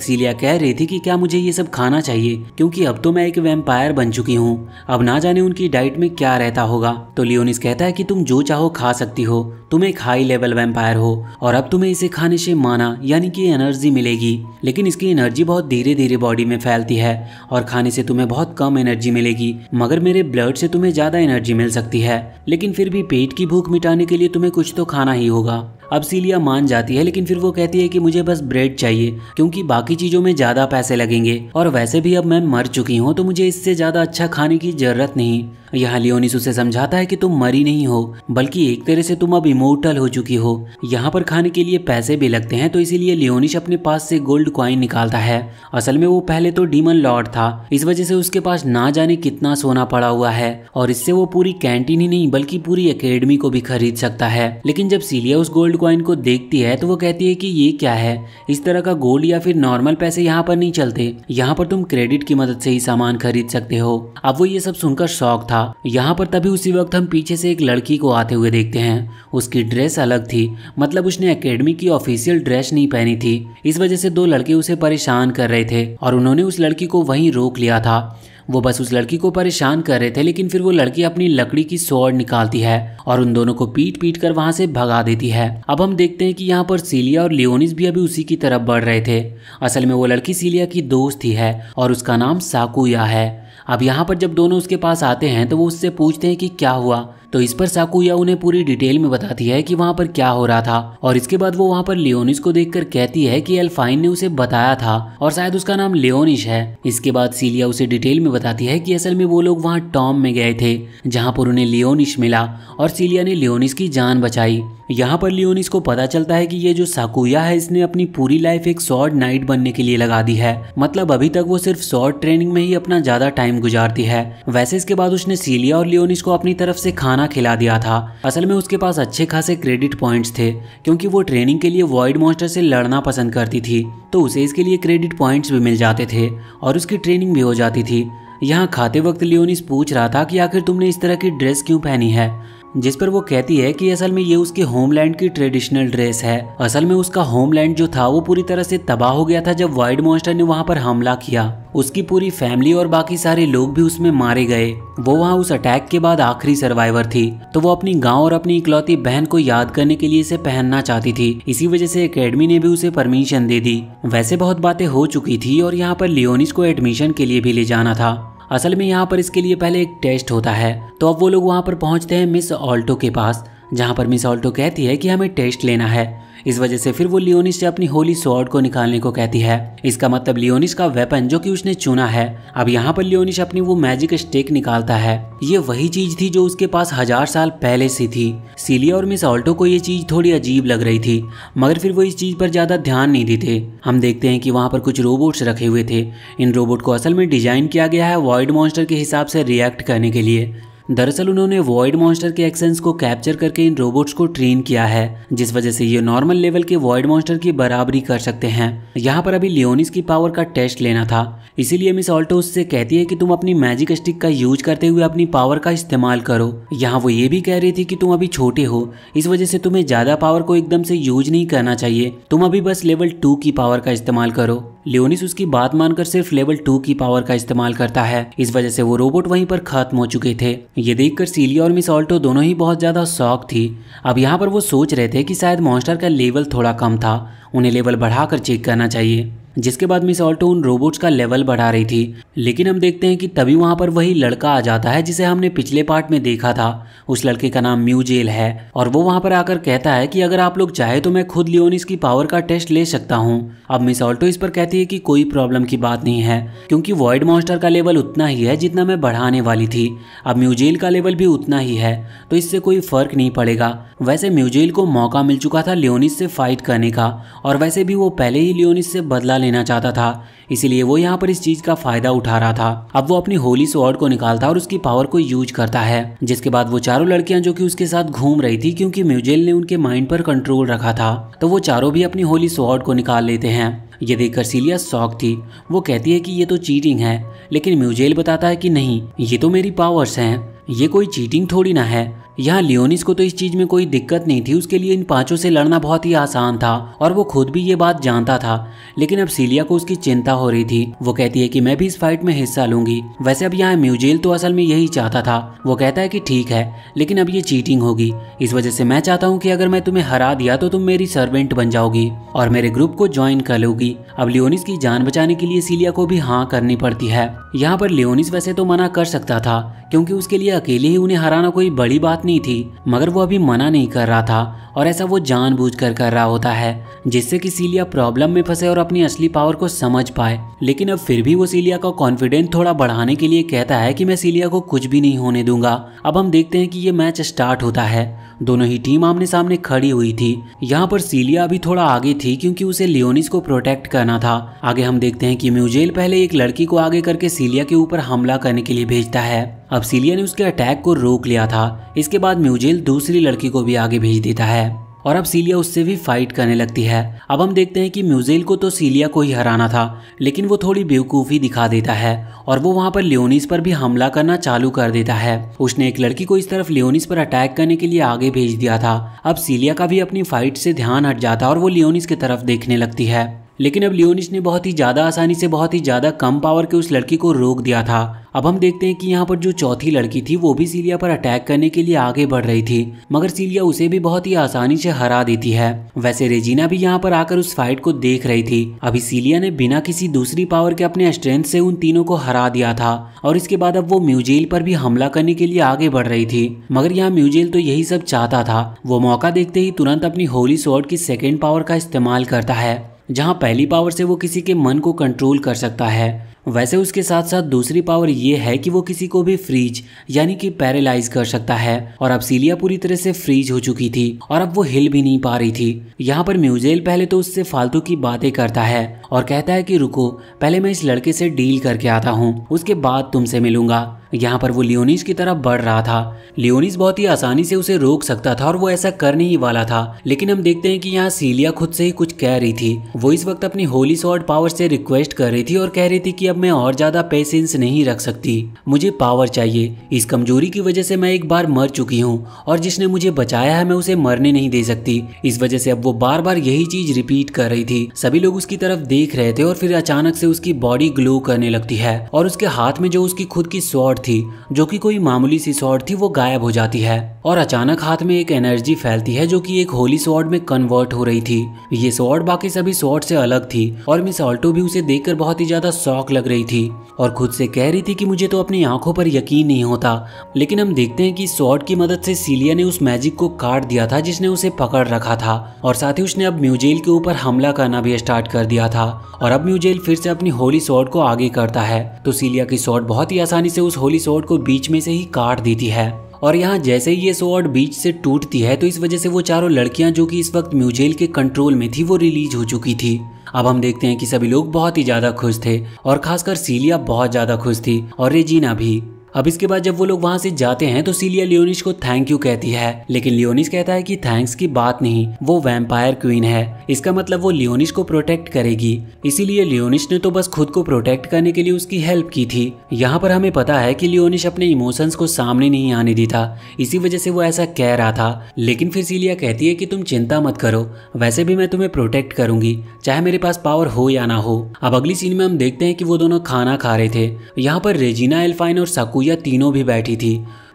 सीलिया कह रही थी कि क्या मुझे ये सब खाना चाहिए, क्योंकि अब तो मैं एक वैम्पायर बन चुकी हूँ। अब ना जाने उनकी डाइट में क्या रहता होगा। तो लियोनिस कहता है कि तुम जो चाहो खा सकती हो, तुम एक हाई लेवल वैम्पायर हो और अब तुम्हें इसे खाने से माना यानी कि एनर्जी मिलेगी, लेकिन इसकी एनर्जी बहुत धीरे धीरे बॉडी में फैलती है और खाने से तुम्हें बहुत कम एनर्जी मिलेगी, मगर मेरे ब्लड से तुम्हें ज्यादा एनर्जी मिल सकती है। लेकिन फिर भी पेट की भूख मिटाने के लिए तुम्हें कुछ तो खाना ही होगा। अब सीलिया मान जाती है, लेकिन फिर वो कहती है कि मुझे बस ब्रेड चाहिए, क्योंकि बाकी चीजों में ज्यादा पैसे लगेंगे और वैसे भी अब मैं मर चुकी हूँ तो मुझे इससे ज्यादा अच्छा खाने की जरूरत नहीं। यहाँ लियोनिस उसे समझाता है कि तुम मरी नहीं हो, बल्कि एक तरह से तुम अब इमोर्टल हो चुकी हो। यहाँ पर खाने के लिए पैसे भी लगते हैं, तो इसीलिए लियोनिस अपने पास से गोल्ड कॉइन निकालता है। असल में वो पहले तो डीमन लॉर्ड था, इस वजह से उसके पास ना जाने कितना सोना पड़ा हुआ है और इससे वो पूरी कैंटीन ही नहीं बल्कि पूरी एकेडमी को भी खरीद सकता है। लेकिन जब सीलिया उस गोल्ड कॉइन को देखती है तो वो कहती है कि ये क्या है, इस तरह का गोल्ड या फिर नॉर्मल पैसे यहाँ पर नहीं चलते, यहाँ पर तुम क्रेडिट की मदद से ही सामान खरीद सकते हो। अब वो ये सब सुनकर शॉक था। यहाँ पर तभी उसी वक्त हम पीछे से एक लड़की को आते हुए देखते हैं। उसकी ड्रेस अलग थी, मतलब उसने एकेडमी की ऑफिशियल ड्रेस नहीं पहनी थी। इस वजह से 2 लड़के उसे परेशान कर रहे थे और उन्होंने उस लड़की को वहीं रोक लिया था। वो बस उस लड़की को परेशान कर रहे थे, लेकिन फिर वो लड़की अपनी लकड़ी की स्वॉर्ड निकालती है और उन दोनों को पीट पीट कर वहां से भगा देती है। अब हम देखते हैं कि यहाँ पर सीलिया और लियोनिस भी अभी उसी की तरफ बढ़ रहे थे। असल में वो लड़की सीलिया की दोस्त ही है और उसका नाम साकुया है। अब यहाँ पर जब दोनों उसके पास आते हैं तो वो उससे पूछते हैं कि क्या हुआ, तो इस पर साकुया उन्हें पूरी डिटेल में बताती है कि वहाँ पर क्या हो रहा था और इसके बाद वो वहाँ पर लियोनिस को देखकर कहती है कि एल्फाइन ने उसे बताया था और शायद उसका नाम लियोनिस है। इसके बाद सीलिया उसे डिटेल में बताती है कि असल में वो लोग वहाँ टॉम में गए थे, जहाँ पर उन्हें लियोनिस मिला और सीलिया ने लियोनिस की जान बचाई। यहाँ पर लियोनिस को पता चलता है कि ये जो साकुया है इसने अपनी पूरी लाइफ एक स्वॉर्ड नाइट बनने के लिए लगा दी है, मतलब अभी तक वो सिर्फ स्वॉर्ड ट्रेनिंग में ही अपना ज्यादा टाइम गुजारती है। वैसे इसके बाद उसने सीलिया और लियोनिस को अपनी तरफ से खाना खिला दिया था। असल में उसके पास अच्छे खासे क्रेडिट पॉइंट्स थे, क्योंकि वो ट्रेनिंग के लिए वॉइड मॉन्स्टर से लड़ना पसंद करती थी, तो उसे इसके लिए क्रेडिट पॉइंट्स भी मिल जाते थे और उसकी ट्रेनिंग भी हो जाती थी। यहाँ खाते वक्त लियोनिस पूछ रहा था कि आखिर तुमने इस तरह की ड्रेस क्यों पहनी है, जिस पर वो कहती है कि असल में ये उसके होमलैंड की ट्रेडिशनल ड्रेस है। असल में उसका होमलैंड जो था वो पूरी तरह से तबाह हो गया था जब वाइड मॉन्स्टर ने वहाँ पर हमला किया। उसकी पूरी फैमिली और बाकी सारे लोग भी उसमें मारे गए। वो वहाँ उस अटैक के बाद आखिरी सर्वाइवर थी, तो वो अपनी गांव और अपनी इकलौती बहन को याद करने के लिए इसे पहनना चाहती थी। इसी वजह से एकेडमी ने भी उसे परमिशन दे दी। वैसे बहुत बातें हो चुकी थी और यहाँ पर लियोनिस को एडमिशन के लिए भी ले जाना था। असल में यहाँ पर इसके लिए पहले एक टेस्ट होता है, तो अब वो लोग वहाँ पर पहुँचते हैं मिस ऑल्टो के पास, जहाँ पर मिस ऑल्टो कहती है कि हमें टेस्ट लेना है। इस वजह से फिर वो लियोनिस से अपनी होली स्वॉर्ड को निकालने को कहती है। इसका मतलब लियोनिस का वेपन जो कि उसने चुना है। अब यहाँ पर लियोनिस अपनी वो मैजिक स्टिक निकालता है। ये वही चीज थी जो उसके पास 1000 साल पहले से थी। सीलिया और मिस ऑल्टो को ये चीज थोड़ी अजीब लग रही थी, मगर फिर वो इस चीज पर ज्यादा ध्यान नहीं देते। हम देखते हैं कि वहाँ पर कुछ रोबोट्स रखे हुए थे। इन रोबोट को असल में डिजाइन किया गया है वॉइड मॉन्स्टर के हिसाब से रिएक्ट करने के लिए। दरअसल उन्होंने वॉइड मॉन्स्टर के एक्शंस को कैप्चर करके इन रोबोट्स को ट्रेन किया है, जिस वजह से ये नॉर्मल लेवल के वॉइड मॉन्स्टर की बराबरी कर सकते हैं। यहाँ पर अभी लियोनिस की पावर का टेस्ट लेना था, इसीलिए मिस ऑल्टो उससे कहती है कि तुम अपनी मैजिक स्टिक का यूज करते हुए अपनी पावर का इस्तेमाल करो। यहाँ वो ये भी कह रही थी कि तुम अभी छोटे हो, इस वजह से तुम्हें ज्यादा पावर को एकदम से यूज नहीं करना चाहिए, तुम अभी बस लेवल 2 की पावर का इस्तेमाल करो। लियोनिस उसकी बात मानकर सिर्फ लेवल 2 की पावर का इस्तेमाल करता है। इस वजह से वो रोबोट वहीं पर खत्म हो चुके थे। ये देखकर सीलिया और मिस ऑल्टो दोनों ही बहुत ज्यादा शॉक थी। अब यहाँ पर वो सोच रहे थे कि शायद मॉन्स्टर का लेवल थोड़ा कम था, उन्हें लेवल बढ़ाकर चेक करना चाहिए। जिसके बाद मिस ऑल्टो उन रोबोट्स का लेवल बढ़ा रही थी। लेकिन हम देखते हैं कि तभी वहाँ पर वही लड़का आ जाता है जिसे हमने पिछले पार्ट में देखा था। उस लड़के का नाम म्यूजेल है और वो वहाँ पर आकर कहता है कि अगर आप लोग चाहे तो मैं खुद लियोनिस की पावर का टेस्ट ले सकता हूँ। अब मिस ऑल्टो इस पर कहती है कि कोई प्रॉब्लम की बात नहीं है, क्योंकि वॉइड मॉन्स्टर का लेवल उतना ही है जितना मैं बढ़ाने वाली थी। अब म्यूजेल का लेवल भी उतना ही है, तो इससे कोई फर्क नहीं पड़ेगा। वैसे म्यूजेल को मौका मिल चुका था लियोनिस से फाइट करने का, और वैसे भी वो पहले ही लियोनिस से बदला लेना चाहता था, इसीलिए वो यहाँ पर इस चीज का फायदा उठा रहा था। अब वो अपनी होली स्वॉर्ड को निकालता और उसकी पावर को यूज करता है, जिसके बाद वो चारों लड़कियां जो कि उसके साथ घूम रही थी, क्योंकि म्यूजेल ने उनके माइंड पर कंट्रोल रखा था, तो वो चारों भी अपनी होली स्वॉर्ड को निकाल लेते हैं। ये देखकर सीलिया शॉक थी। वो कहती है कि ये तो चीटिंग है, लेकिन म्यूजेल बताता है कि नहीं, ये तो मेरी पावर्स हैं, ये कोई चीटिंग थोड़ी ना है। यहाँ लियोनिस को तो इस चीज में कोई दिक्कत नहीं थी, उसके लिए इन पांचों से लड़ना बहुत ही आसान था और वो खुद भी ये बात जानता था। लेकिन अब सीलिया को उसकी चिंता हो रही थी। वो कहती है कि मैं भी इस फाइट में हिस्सा लूंगी। वैसे अब यहाँ म्यूजेल तो असल में यही चाहता था। वो कहता है कि ठीक है, लेकिन अब ये चीटिंग होगी, इस वजह से मैं चाहता हूँ कि अगर मैं तुम्हें हरा दिया तो तुम मेरी सर्वेंट बन जाओगी और मेरे ग्रुप को ज्वाइन कर लोगी। अब लियोनिस की जान बचाने के लिए सीलिया को भी हाँ करनी पड़ती है। यहाँ पर लियोनिस वैसे तो मना कर सकता था, क्योंकि उसके लिए अकेले ही उन्हें हराना कोई बड़ी बात नहीं थी, मगर वो अभी मना नहीं कर रहा था, और ऐसा वो जानबूझकर कर रहा होता है, जिससे कि सीलिया प्रॉब्लम में फंसे और अपनी असली पावर को समझ पाए। लेकिन अब फिर भी वो सीलिया का कॉन्फिडेंस थोड़ा बढ़ाने के लिए कहता है कि मैं सीलिया को कुछ भी नहीं होने दूंगा। अब हम देखते हैं कि ये मैच स्टार्ट होता है। दोनों ही टीम आमने सामने खड़ी हुई थी। यहाँ पर सीलिया अभी थोड़ा आगे थी, क्योंकि उसे लियोनिस को प्रोटेक्ट करना था। आगे हम देखते हैं कि म्यूजेल पहले एक लड़की को आगे करके सीलिया के ऊपर हमला करने के लिए भेजता है। अब सीलिया ने उसके अटैक को रोक लिया था। इसके बाद म्यूजेल दूसरी लड़की को भी आगे भेज देता है और अब सीलिया उससे भी फाइट करने लगती है। अब हम देखते हैं कि म्यूजेल को तो सीलिया को ही हराना था, लेकिन वो थोड़ी बेवकूफ़ी दिखा देता है और वो वहाँ पर लियोनिस पर भी हमला करना चालू कर देता है। उसने एक लड़की को इस तरफ लियोनिस पर अटैक करने के लिए आगे भेज दिया था। अब सीलिया का भी अपनी फाइट से ध्यान हट जाता और वो लियोनिस की तरफ देखने लगती है, लेकिन अब लियोनिस ने बहुत ही ज़्यादा आसानी से बहुत ही ज़्यादा कम पावर के उस लड़की को रोक दिया था। अब हम देखते हैं कि यहाँ पर जो चौथी लड़की थी वो भी सीलिया पर अटैक करने के लिए आगे बढ़ रही थी, मगर सीलिया उसे भी बहुत ही आसानी से हरा देती है। वैसे रेजिना भी यहाँ पर आकर उस फाइट को देख रही थी। अभी सीलिया ने बिना किसी दूसरी पावर के अपने स्ट्रेंथ से उन तीनों को हरा दिया था और इसके बाद अब वो म्यूजेल पर भी हमला करने के लिए आगे बढ़ रही थी, मगर यहाँ म्यूजेल तो यही सब चाहता था। वो मौका देखते ही तुरंत अपनी होली स्वॉर्ड की सेकेंड पावर का इस्तेमाल करता है, जहाँ पहली पावर से वो किसी के मन को कंट्रोल कर सकता है। वैसे उसके साथ साथ दूसरी पावर ये है कि वो किसी को भी फ्रीज यानी कि पैरालाइज कर सकता है। और अब सीलिया पूरी तरह से फ्रीज हो चुकी थी और अब वो हिल भी नहीं पा रही थी। यहाँ पर म्यूजेल पहले तो उससे फालतू की बातें करता है और कहता है कि रुको, पहले मैं इस लड़के से डील करके आता हूँ, उसके बाद तुमसे मिलूंगा। यहाँ पर वो लियोनिस की तरफ बढ़ रहा था। लियोनिस बहुत ही आसानी से उसे रोक सकता था और वो ऐसा करने ही वाला था, लेकिन हम देखते हैं कि यहाँ सीलिया खुद से ही कुछ कह रही थी। वो इस वक्त अपनी होली स्वॉर्ड पावर से रिक्वेस्ट कर रही थी और कह रही थी कि अब मैं और ज्यादा पेशेंस नहीं रख सकती, मुझे पावर चाहिए। इस कमजोरी की वजह से मैं एक बार मर चुकी हूँ और जिसने मुझे बचाया है मैं उसे मरने नहीं दे सकती। इस वजह से अब वो बार बार यही चीज रिपीट कर रही थी। सभी लोग उसकी तरफ देख रहे थे और फिर अचानक से उसकी बॉडी ग्लो करने लगती है और उसके हाथ में जो उसकी खुद की स्वॉर्ड थी, जो कि कोई मामूली सी स्वॉर्ड थी, वो गायब हो जाती है और अचानक हाथ में एक एनर्जी फैलती है जो कि एक होली स्वॉर्ड में कन्वर्ट हो रही थी। ये स्वॉर्ड बाकी सभी स्वॉर्ड से अलग थी और मिस ऑल्टो भी उसे देखकर बहुत ही ज्यादा शॉक लग रही थी और खुद से कह रही थी कि मुझे तो अपनी आंखों पर यकीन नहीं होता। लेकिन हम देखते हैं कि स्वॉर्ड की मदद से सीलिया ने उस मैजिक को काट दिया था जिसने उसे पकड़ रखा था और साथ ही उसने अब म्यूजेल के ऊपर हमला करना भी स्टार्ट कर दिया था। और अब म्यूजेल फिर से अपनी होली स्वॉर्ड को आगे करता है तो सीलिया की स्वॉर्ड बहुत ही आसानी से उस होली स्वॉर्ड को बीच में से ही काट देती है और यहाँ जैसे ही ये स्वॉर्ड बीच से टूटती है तो इस वजह से वो चारों लड़कियां जो कि इस वक्त म्यूजेल के कंट्रोल में थी वो रिलीज हो चुकी थी। अब हम देखते हैं कि सभी लोग बहुत ही ज्यादा खुश थे और खासकर सीलिया बहुत ज्यादा खुश थी और रेजिना भी। अब इसके बाद जब वो लोग वहां से जाते हैं तो सीलिया लियोनिस को थैंक यू कहती है, लेकिन लियोनिस कहता है कि थैंक्स की बात नहीं, वो वैम्पायर क्वीन है, इसका मतलब वो लियोनिस को प्रोटेक्ट करेगी, इसीलिए लियोनिस ने तो बस खुद को प्रोटेक्ट करने के लिए उसकी हेल्प की थी। यहाँ पर हमें पता है कि लियोनिस अपने इमोशंस को सामने नहीं आने देता, इसी वजह से वो ऐसा कह रहा था। लेकिन फिर सीलिया कहती है कि तुम चिंता मत करो, वैसे भी मैं तुम्हें प्रोटेक्ट करूंगी चाहे मेरे पास पावर हो या ना हो। अब अगली सीन में हम देखते हैं कि वो दोनों खाना खा रहे थे। यहाँ पर रेजिना, एल्फाइन और साकुया तीनों भी बैठी थी।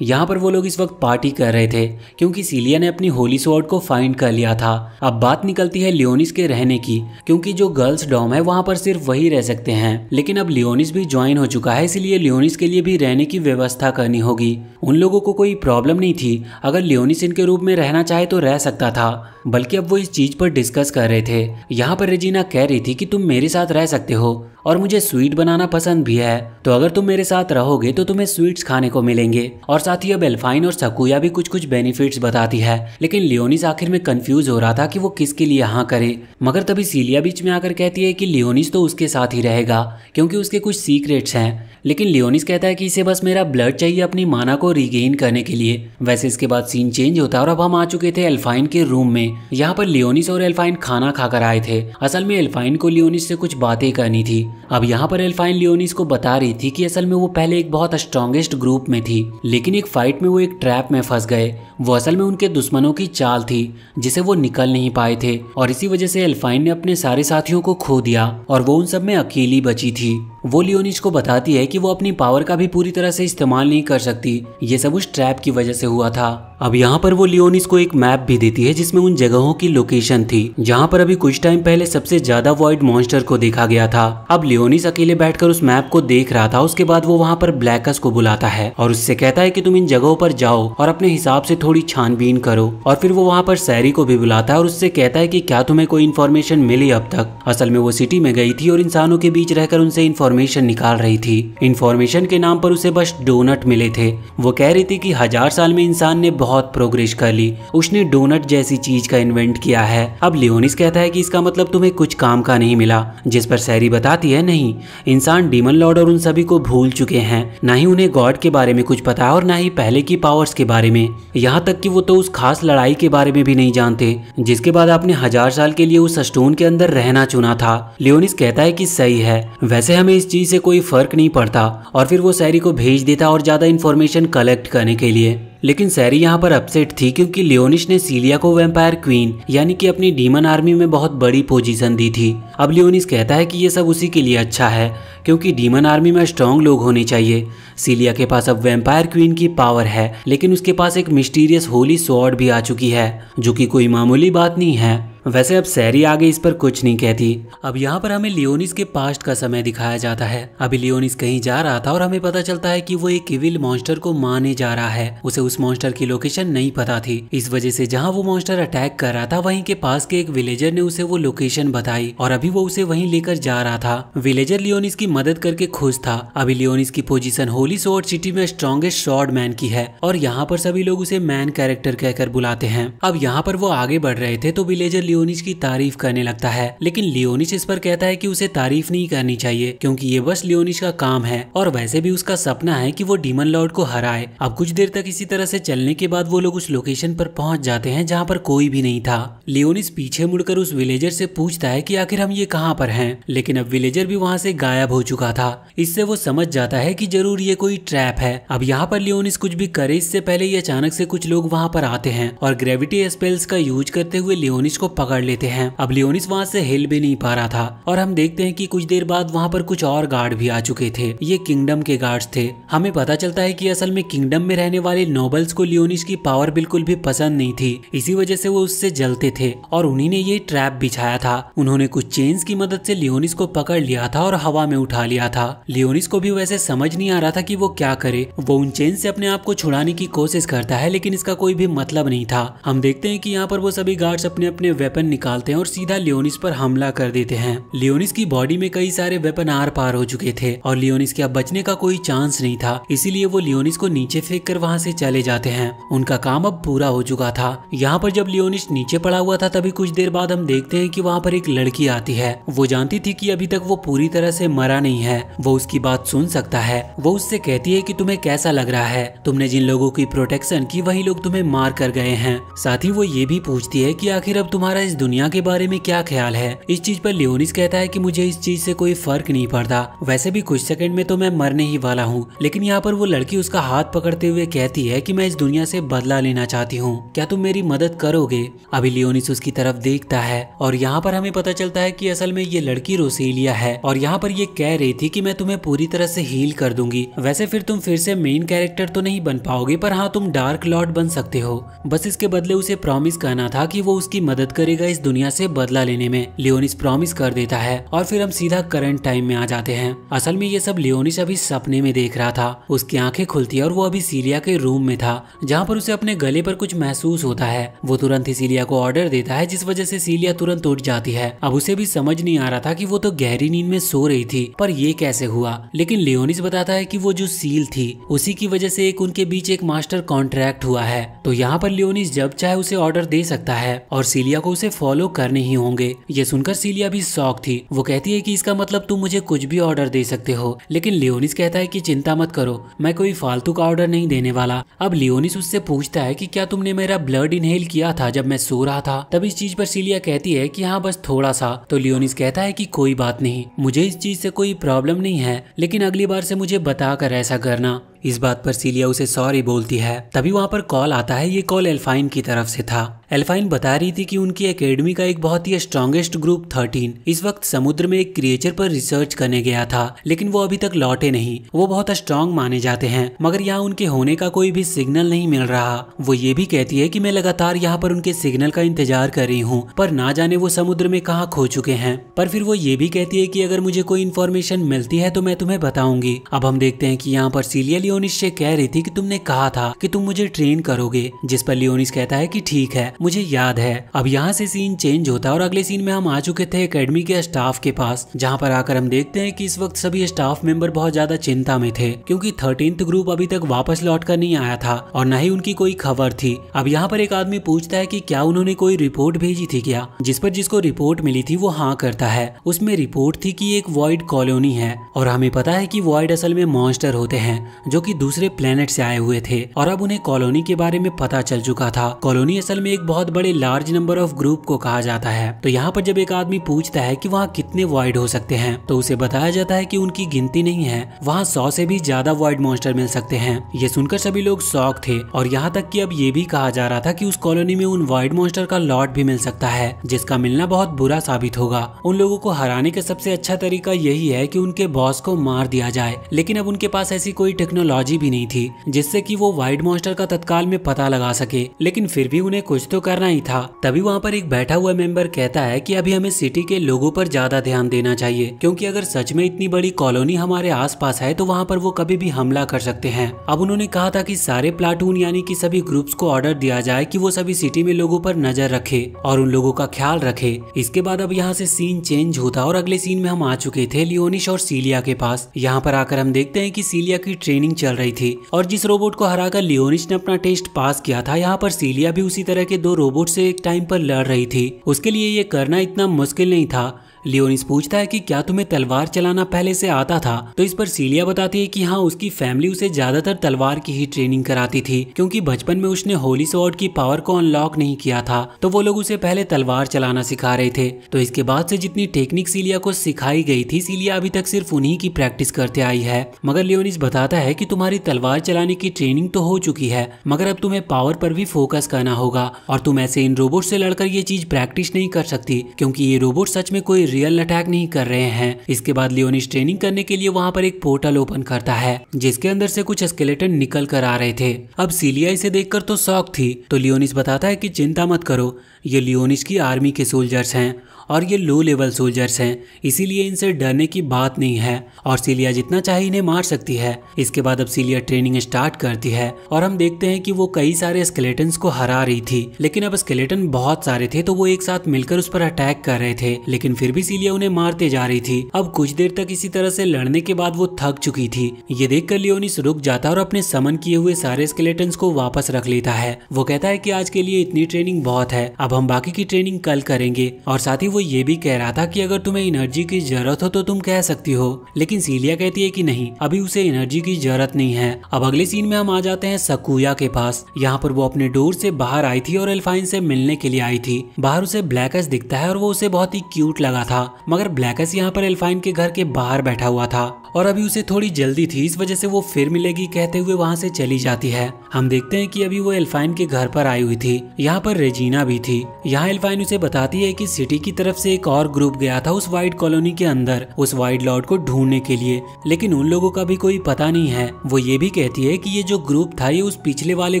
यहाँ पर वो लोग इस वक्त पार्टी कर रहे थे क्योंकि सीलिया ने अपनी होली स्वॉर्ड को फाइंड कर लिया था। अब बात निकलती है लियोनिस के रहने की, क्योंकि जो गर्ल्स डॉम है वहाँ पर सिर्फ वही रह सकते हैं, लेकिन अब लियोनिस भी ज्वाइन हो चुका है, इसलिए लियोनिस के लिए भी रहने की व्यवस्था करनी होगी। उन लोगों को कोई प्रॉब्लम नहीं थी, अगर लियोनिस इनके रूप में रहना चाहे तो रह सकता था, बल्कि अब वो इस चीज पर डिस्कस कर रहे थे। यहाँ पर रेजिना कह रही थी कि तुम मेरे साथ रह सकते हो और मुझे स्वीट बनाना पसंद भी है, तो अगर तुम मेरे साथ रहोगे तो तुम्हें स्वीट्स खाने को मिलेंगे। और साथ ही अब एल्फाइन और सकुया भी कुछ कुछ बेनिफिट्स बताती है, लेकिन लियोनिस आखिर में कंफ्यूज हो रहा था कि वो किसके लिए हाँ करे। मगर तभी सीलिया बीच में आकर कहती है कि लियोनिस तो उसके साथ ही रहेगा क्योंकि उसके कुछ सीक्रेट्स हैं, लेकिन लियोनिस कहता है कि इसे बस मेरा ब्लड चाहिए अपनी माना को रिगेन करने के लिए। वैसे इसके बाद सीन चेंज होता है और अब हम आ चुके थे एल्फाइन के रूम में। यहाँ पर लियोनिस और एल्फाइन खाना खाकर आए थे। असल में एल्फाइन को लियोनिस से कुछ बातें करनी थी। अब यहाँ पर एल्फाइन लियोनिस को बता रही थी कि असल में वो पहले एक बहुत स्ट्रॉन्गेस्ट ग्रुप में थी, लेकिन एक फाइट में वो एक ट्रैप में फंस गए। वो असल में उनके दुश्मनों की चाल थी जिसे वो निकल नहीं पाए थे, और इसी वजह से एल्फाइन ने अपने सारे साथियों को खो दिया और वो उन सब में अकेली बची थी। वो लियोनिस को बताती है कि वो अपनी पावर का भी पूरी तरह से इस्तेमाल नहीं कर सकती, ये सब उस ट्रैप की वजह से हुआ था। अब यहाँ पर वो लियोनिस को एक मैप भी देती है जिसमें उन जगहों की लोकेशन थी जहाँ पर अभी कुछ टाइम पहले सबसे ज्यादा वॉइड मॉन्स्टर को देखा गया था। अब लियोनिस अकेले बैठकर उस मैप को देख रहा था। उसके बाद वो वहाँ पर ब्लैकस को बुलाता है और उससे कहता है कि तुम इन जगहों पर जाओ और अपने हिसाब से थोड़ी छानबीन करो। और फिर वो वहाँ पर सैरी को भी बुलाता है और उससे कहता है कि क्या तुम्हें कोई इन्फॉर्मेशन मिली अब तक। असल में वो सिटी में गई थी और इंसानों के बीच रहकर उनसे इन्फॉर्मेशन निकाल रही थी। इन्फॉर्मेशन के नाम पर उसे बस डोनट मिले थे। वो कह रही थी कि 1000 साल में इंसान ने बहुत प्रोग्रेस कर ली, उसने डोनट जैसी चीज का इन्वेंट किया है। अब लियोनिस कहता है कि इसका मतलब तुम्हें कुछ काम का नहीं मिला, जिस पर सैरी बताती है नहीं, इंसान डीमन लॉर्ड और उन सभी को भूल चुके हैं, ना ही उन्हें गॉड के बारे में कुछ पता है और ना ही पहले की पावर्स के बारे में। यहाँ तक कि वो तो उस खास लड़ाई के बारे में भी नहीं जानते जिसके बाद आपने 1000 साल के लिए उस स्टोन के अंदर रहना चुना था। लियोनिस कहता है कि सही है, वैसे हमें इस चीज से कोई फर्क नहीं पड़ता, और फिर वो सैरी को भेज देता और ज्यादा इन्फॉर्मेशन कलेक्ट करने के लिए। लेकिन सैरी यहाँ पर अपसेट थी क्योंकि लियोनिस ने सीलिया को वैम्पायर क्वीन यानी कि अपनी डीमन आर्मी में बहुत बड़ी पोजीशन दी थी। अब लियोनिस कहता है कि ये सब उसी के लिए अच्छा है क्योंकि डीमन आर्मी में स्ट्रॉन्ग लोग होने चाहिए। सीलिया के पास अब वैम्पायर क्वीन की पावर है, लेकिन उसके पास एक मिस्टीरियस होली स्वॉर्ड भी आ चुकी है जो कि कोई मामूली बात नहीं है। वैसे अब सैरी आगे इस पर कुछ नहीं कहती। अब यहाँ पर हमें लियोनिस के पास्ट का समय दिखाया जाता है। अभी लियोनिस कहीं जा रहा था और हमें पता चलता है कि वो एक इविल मॉन्स्टर को मारने जा रहा है। उसे उस मॉन्स्टर की लोकेशन नहीं पता थी, इस वजह से जहाँ वो मॉन्स्टर अटैक कर रहा था वहीं के पास के एक विलेजर ने उसे वो लोकेशन बताई और अभी वो उसे वहीं लेकर जा रहा था। विलेजर लियोनिस की मदद करके खुश था। अभी लियोनिस की पोजीशन होली स्वॉर्ड सिटी में स्ट्रॉन्गेस्ट स्वॉर्ड मैन की है और यहाँ पर सभी लोग उसे मैन कैरेक्टर कहकर बुलाते हैं। अब यहाँ पर वो आगे बढ़ रहे थे तो विलेजर लियोनिस की तारीफ करने लगता है, लेकिन लियोनिस इस पर कहता है कि उसे तारीफ नहीं करनी चाहिए क्योंकि ये बस लियोनिस का काम है और वैसे भी उसका सपना है कि वो डीमन लॉर्ड को हराए। अब कुछ देर तक इसी तरह से चलने के बाद वो लोग उस लोकेशन पर पहुंच जाते हैं जहाँ पर कोई भी नहीं था। लियोनिस पीछे मुड़कर उस विलेजर से पूछता है कि आखिर हम ये कहाँ पर हैं, लेकिन अब विलेजर भी वहाँ से गायब हो चुका था। इससे वो समझ जाता है कि जरूर ये कोई ट्रैप है। अब यहाँ पर लियोनिस कुछ भी करे इससे पहले ही अचानक से कुछ लोग वहाँ पर आते हैं और ग्रेविटी स्पेल्स का यूज करते हुए लियोनिस को पकड़ लेते हैं। अब लियोनिस वहाँ से हिल भी नहीं पा रहा था और हम देखते हैं कि कुछ देर बाद वहाँ पर कुछ और गार्ड भी आ चुके थे। ये किंगडम के गार्ड्स थे। हमें पता चलता है कि असल में किंगडम में रहने वाले नोबल्स को लियोनिस की पावर बिल्कुल भी पसंद नहीं थी, इसी वजह से वो उससे जलते थे और उन्हीं ने ये ट्रैप बिछाया था। उन्होंने कुछ चेन्स की मदद से लियोनिस को पकड़ लिया था और हवा में उठा लिया था। लियोनिस को भी वैसे समझ नहीं आ रहा था कि वो क्या करे। वो उन चेन से अपने आप को छुड़ाने की कोशिश करता है, लेकिन इसका कोई भी मतलब नहीं था। हम देखते हैं कि यहाँ पर वो सभी गार्ड्स अपने अपने वेपन निकालते हैं और सीधा लियोनिस पर हमला कर देते हैं। लियोनिस की बॉडी में कई सारे वेपन आर पार हो चुके थे और लियोनिस के अब बचने का कोई चांस नहीं था, इसीलिए वो लियोनिस को नीचे फेंक कर वहाँ से चले जाते हैं। उनका काम अब पूरा हो चुका था। यहाँ पर जब लियोनिस नीचे पड़ा हुआ था तभी कुछ देर बाद हम देखते हैं कि वहाँ पर एक लड़की आती है। वो जानती थी कि अभी तक वो पूरी तरह से मरा नहीं है, वो उसकी बात सुन सकता है। वो उससे कहती है कि तुम्हें कैसा लग रहा है, तुमने जिन लोगों की प्रोटेक्शन की वही लोग तुम्हें मार कर गए हैं। साथ ही वो ये भी पूछती है कि आखिर अब तुम्हारा इस दुनिया के बारे में क्या ख्याल है। इस चीज पर लियोनिस कहता है कि मुझे इस चीज से कोई फर्क नहीं पड़ता, वैसे भी कुछ सेकंड में तो मैं मरने ही वाला हूँ। लेकिन यहाँ पर वो लड़की उसका हाथ पकड़ते हुए कहती है कि मैं इस दुनिया से बदला लेना चाहती हूँ, क्या तुम मेरी मदद करोगे। अभी लियोनिस उसकी तरफ देखता है और यहाँ पर हमें पता चलता है कि असल में ये लड़की रोसेलिया है और यहाँ पर ये कह रही थी कि मैं तुम्हें पूरी तरह से हील कर दूंगी। वैसे फिर तुम फिर से मेन कैरेक्टर तो नहीं बन पाओगे, पर हाँ तुम डार्क लॉर्ड बन सकते हो। बस इसके बदले उसे प्रॉमिस करना था कि वो उसकी मदद करेगा इस दुनिया से बदला लेने में। लियोनिस प्रॉमिस कर देता है और फिर हम सीधा करंट टाइम में आ जाते हैं। असल में ये सब लियोनिस अभी सपने में देख रहा था। उसकी आंखें खुलती है और वो अभी सीलिया के रूम में था, जहाँ पर उसे अपने गले पर कुछ महसूस होता है। वो तुरंत ही सीलिया को ऑर्डर देता है, जिस वजह से सीलिया तुरंत उठ जाती है। अब उसे भी समझ नहीं आ रहा था कि वो तो गहरी नींद में सो रही थी, पर ये कैसे हुआ। लेकिन लियोनिस बताता है कि वो जो सील थी उसी की वजह से उनके बीच एक मास्टर कॉन्ट्रैक्ट हुआ है। तो यहाँ पर लियोनिस जब चाहे उसे ऑर्डर दे सकता है और सीलिया को उसे फॉलो करने ही होंगे। ये सुनकर सीलिया भी शॉक थी। वो कहती है कि इसका मतलब तुम मुझे कुछ भी ऑर्डर दे सकते हो। लेकिन लियोनिस कहता है कि चिंता मत करो, मैं कोई फालतू का ऑर्डर नहीं देने वाला। अब लियोनिस उससे पूछता है कि क्या तुमने मेरा ब्लड इनहेल किया था जब मैं सो रहा था। तब इस चीज पर सीलिया कहती है कि हाँ बस थोड़ा सा। तो लियोनिस कहता है कि कोई बात नहीं, मुझे इस चीज से कोई प्रॉब्लम नहीं है, लेकिन अगली बार से मुझे बताकर ऐसा करना। इस बात पर सीलिया उसे सॉरी बोलती है। तभी वहाँ पर कॉल आता है। ये कॉल एल्फाइन की तरफ से था। एल्फाइन बता रही थी कि उनकी एकेडमी का एक बहुत ही स्ट्रॉन्गेस्ट ग्रुप 13 इस वक्त समुद्र में एक क्रिएचर पर रिसर्च करने गया था, लेकिन वो अभी तक लौटे नहीं। वो बहुत स्ट्रॉन्ग माने जाते हैं, मगर यहाँ उनके होने का कोई भी सिग्नल नहीं मिल रहा। वो ये भी कहती है कि मैं लगातार यहाँ पर उनके सिग्नल का इंतजार कर रही हूँ, पर ना जाने वो समुद्र में कहाँ खो चुके हैं। पर फिर वो ये भी कहती है कि अगर मुझे कोई इन्फॉर्मेशन मिलती है तो मैं तुम्हें बताऊंगी। अब हम देखते हैं कि यहाँ पर सीलिया लियोनिस से कह रही थी कि तुमने कहा था कि तुम मुझे ट्रेन करोगे, जिस पर लियोनिस कहता है कि ठीक है, मुझे याद है। अब यहाँ से सीन चेंज होता है और अगले सीन में हम आ चुके थे एकेडमी के स्टाफ के पास, जहाँ पर आकर हम देखते हैं कि इस वक्त सभी स्टाफ मेंबर बहुत ज्यादा चिंता में थे, क्योंकि 13th ग्रुप अभी तक वापस लौट कर नहीं आया था और न ही उनकी कोई खबर थी। अब यहाँ पर एक आदमी पूछता है कि क्या उन्होंने कोई रिपोर्ट भेजी थी क्या, जिस पर जिसको रिपोर्ट मिली थी वो हाँ करता है। उसमें रिपोर्ट थी कि एक वॉइड कॉलोनी है और हमें पता है कि वॉइड असल में मॉन्स्टर होते हैं जो कि दूसरे प्लेनेट से आए हुए थे और अब उन्हें कॉलोनी के बारे में पता चल चुका था। कॉलोनी असल में एक बहुत बड़े लार्ज नंबर ऑफ ग्रुप को कहा जाता है। तो यहाँ पर जब एक आदमी पूछता है कि वहाँ कितने वॉइड हो सकते हैं, तो उसे बताया जाता है कि उनकी गिनती नहीं है, वहाँ 100 से भी ज्यादा वॉइड मॉन्स्टर मिल सकते हैं। ये सुनकर सभी लोग शॉक थे और यहाँ तक कि अब ये भी कहा जा रहा था कि उस कॉलोनी में उन वॉइड मॉन्स्टर का लॉट भी मिल सकता है, जिसका मिलना बहुत बुरा साबित होगा। उन लोगों को हराने का सबसे अच्छा तरीका यही है कि उनके बॉस को मार दिया जाए, लेकिन अब उनके पास ऐसी कोई टेक्नोलॉजी भी नहीं थी जिससे कि वो वाइड मॉन्स्टर का तत्काल में पता लगा सके, लेकिन फिर भी उन्हें कुछ तो करना ही था। तभी वहाँ पर एक बैठा हुआ मेंबर कहता है कि अभी हमें सिटी के लोगों पर ज्यादा ध्यान देना चाहिए, क्योंकि अगर सच में इतनी बड़ी कॉलोनी हमारे आसपास है तो वहाँ पर वो कभी भी हमला कर सकते हैं। अब उन्होंने कहा था कि सारे प्लाटून यानी कि सभी ग्रुप्स को ऑर्डर दिया जाए कि वो सभी सिटी में लोगों पर नजर रखे और उन लोगों का ख्याल रखे। इसके बाद अब यहाँ से सीन चेंज होता और अगले सीन में हम आ चुके थे लियोनिस और सीलिया के पास। यहाँ पर आकर हम देखते हैं कि सीलिया की ट्रेनिंग चल रही थी और जिस रोबोट को हराकर लियोनिस ने अपना टेस्ट पास किया था, यहाँ पर सीलिया भी उसी तरह के 2 रोबोट से एक टाइम पर लड़ रही थी। उसके लिए ये करना इतना मुश्किल नहीं था। लियोनिस पूछता है कि क्या तुम्हें तलवार चलाना पहले से आता था, तो इस पर सीलिया बताती है कि हाँ, उसकी फैमिली उसे ज्यादातर तलवार की ही ट्रेनिंग कराती थी, क्योंकि बचपन में उसने होली स्वॉर्ड की पावर को अनलॉक नहीं किया था, तो वो लोग उसे पहले तलवार चलाना सिखा रहे थे। तो इसके बाद से जितनी टेक्निक सीलिया को सिखाई गई थी, सीलिया अभी तक सिर्फ उन्हीं की प्रैक्टिस करते आई है। मगर लियोनिस बताता है कि तुम्हारी तलवार चलाने की ट्रेनिंग तो हो चुकी है, मगर अब तुम्हें पावर पर भी फोकस करना होगा और तुम ऐसे इन रोबोट से लड़कर ये चीज प्रैक्टिस नहीं कर सकती, क्योंकि ये रोबोट सच में कोई रियल अटैक नहीं कर रहे हैं। इसके बाद लियोनिस ट्रेनिंग करने के लिए वहाँ पर एक पोर्टल ओपन करता है, जिसके अंदर से कुछ स्केलेटन निकल कर आ रहे थे। अब सीलिया इसे देखकर तो शॉक थी, तो लियोनिस बताता है कि चिंता मत करो, ये लियोनिस की आर्मी के सोल्जर्स हैं और ये लो लेवल सोल्जर्स हैं, इसीलिए इनसे डरने की बात नहीं है और सीलिया जितना चाहे इन्हें मार सकती है। इसके बाद अब सीलिया ट्रेनिंग स्टार्ट करती है और हम देखते हैं कि वो कई सारे स्केलेटन्स को हरा रही थी, लेकिन अब स्केलेटन बहुत सारे थे तो वो एक साथ मिलकर उस पर अटैक कर रहे थे, लेकिन फिर भी सीलिया उन्हें मारते जा रही थी। अब कुछ देर तक इसी तरह से लड़ने के बाद वो थक चुकी थी। ये देखकर लियोनिस रुक जाता और अपने समन किए हुए सारे स्केलेटन्स को वापस रख लेता है। वो कहता है कि आज के लिए इतनी ट्रेनिंग बहुत है, अब हम बाकी की ट्रेनिंग कल करेंगे और साथ ही वो ये भी कह रहा था कि अगर तुम्हें एनर्जी की जरूरत हो तो तुम कह सकती हो, लेकिन सीलिया कहती है कि नहीं, अभी उसे एनर्जी की जरूरत नहीं है। अब अगले सीन में हम आ जाते हैं सकुया के पास। यहाँ पर वो अपने डोर से बाहर आई थी और एल्फाइन से मिलने के लिए आई थी। बाहर उसे ब्लैकस दिखता है और वो उसे बहुत ही क्यूट लगा था, मगर ब्लैकस यहाँ पर एल्फाइन के घर के बाहर बैठा हुआ था और अभी उसे थोड़ी जल्दी थी, इस वजह से वो फिर मिलेगी कहते हुए वहाँ से चली जाती है। हम देखते हैं कि अभी वो एल्फाइन के घर पर आई हुई थी। यहाँ पर रेजिना भी थी। यहाँ एल्फाइन उसे बताती है कि सिटी की तरफ से एक और ग्रुप गया था उस वाइट कॉलोनी के अंदर उस वाइट लॉर्ड को ढूंढने के लिए, लेकिन उन लोगों का भी कोई पता नहीं है। वो ये भी कहती है कि ये जो ग्रुप था ये उस पिछले वाले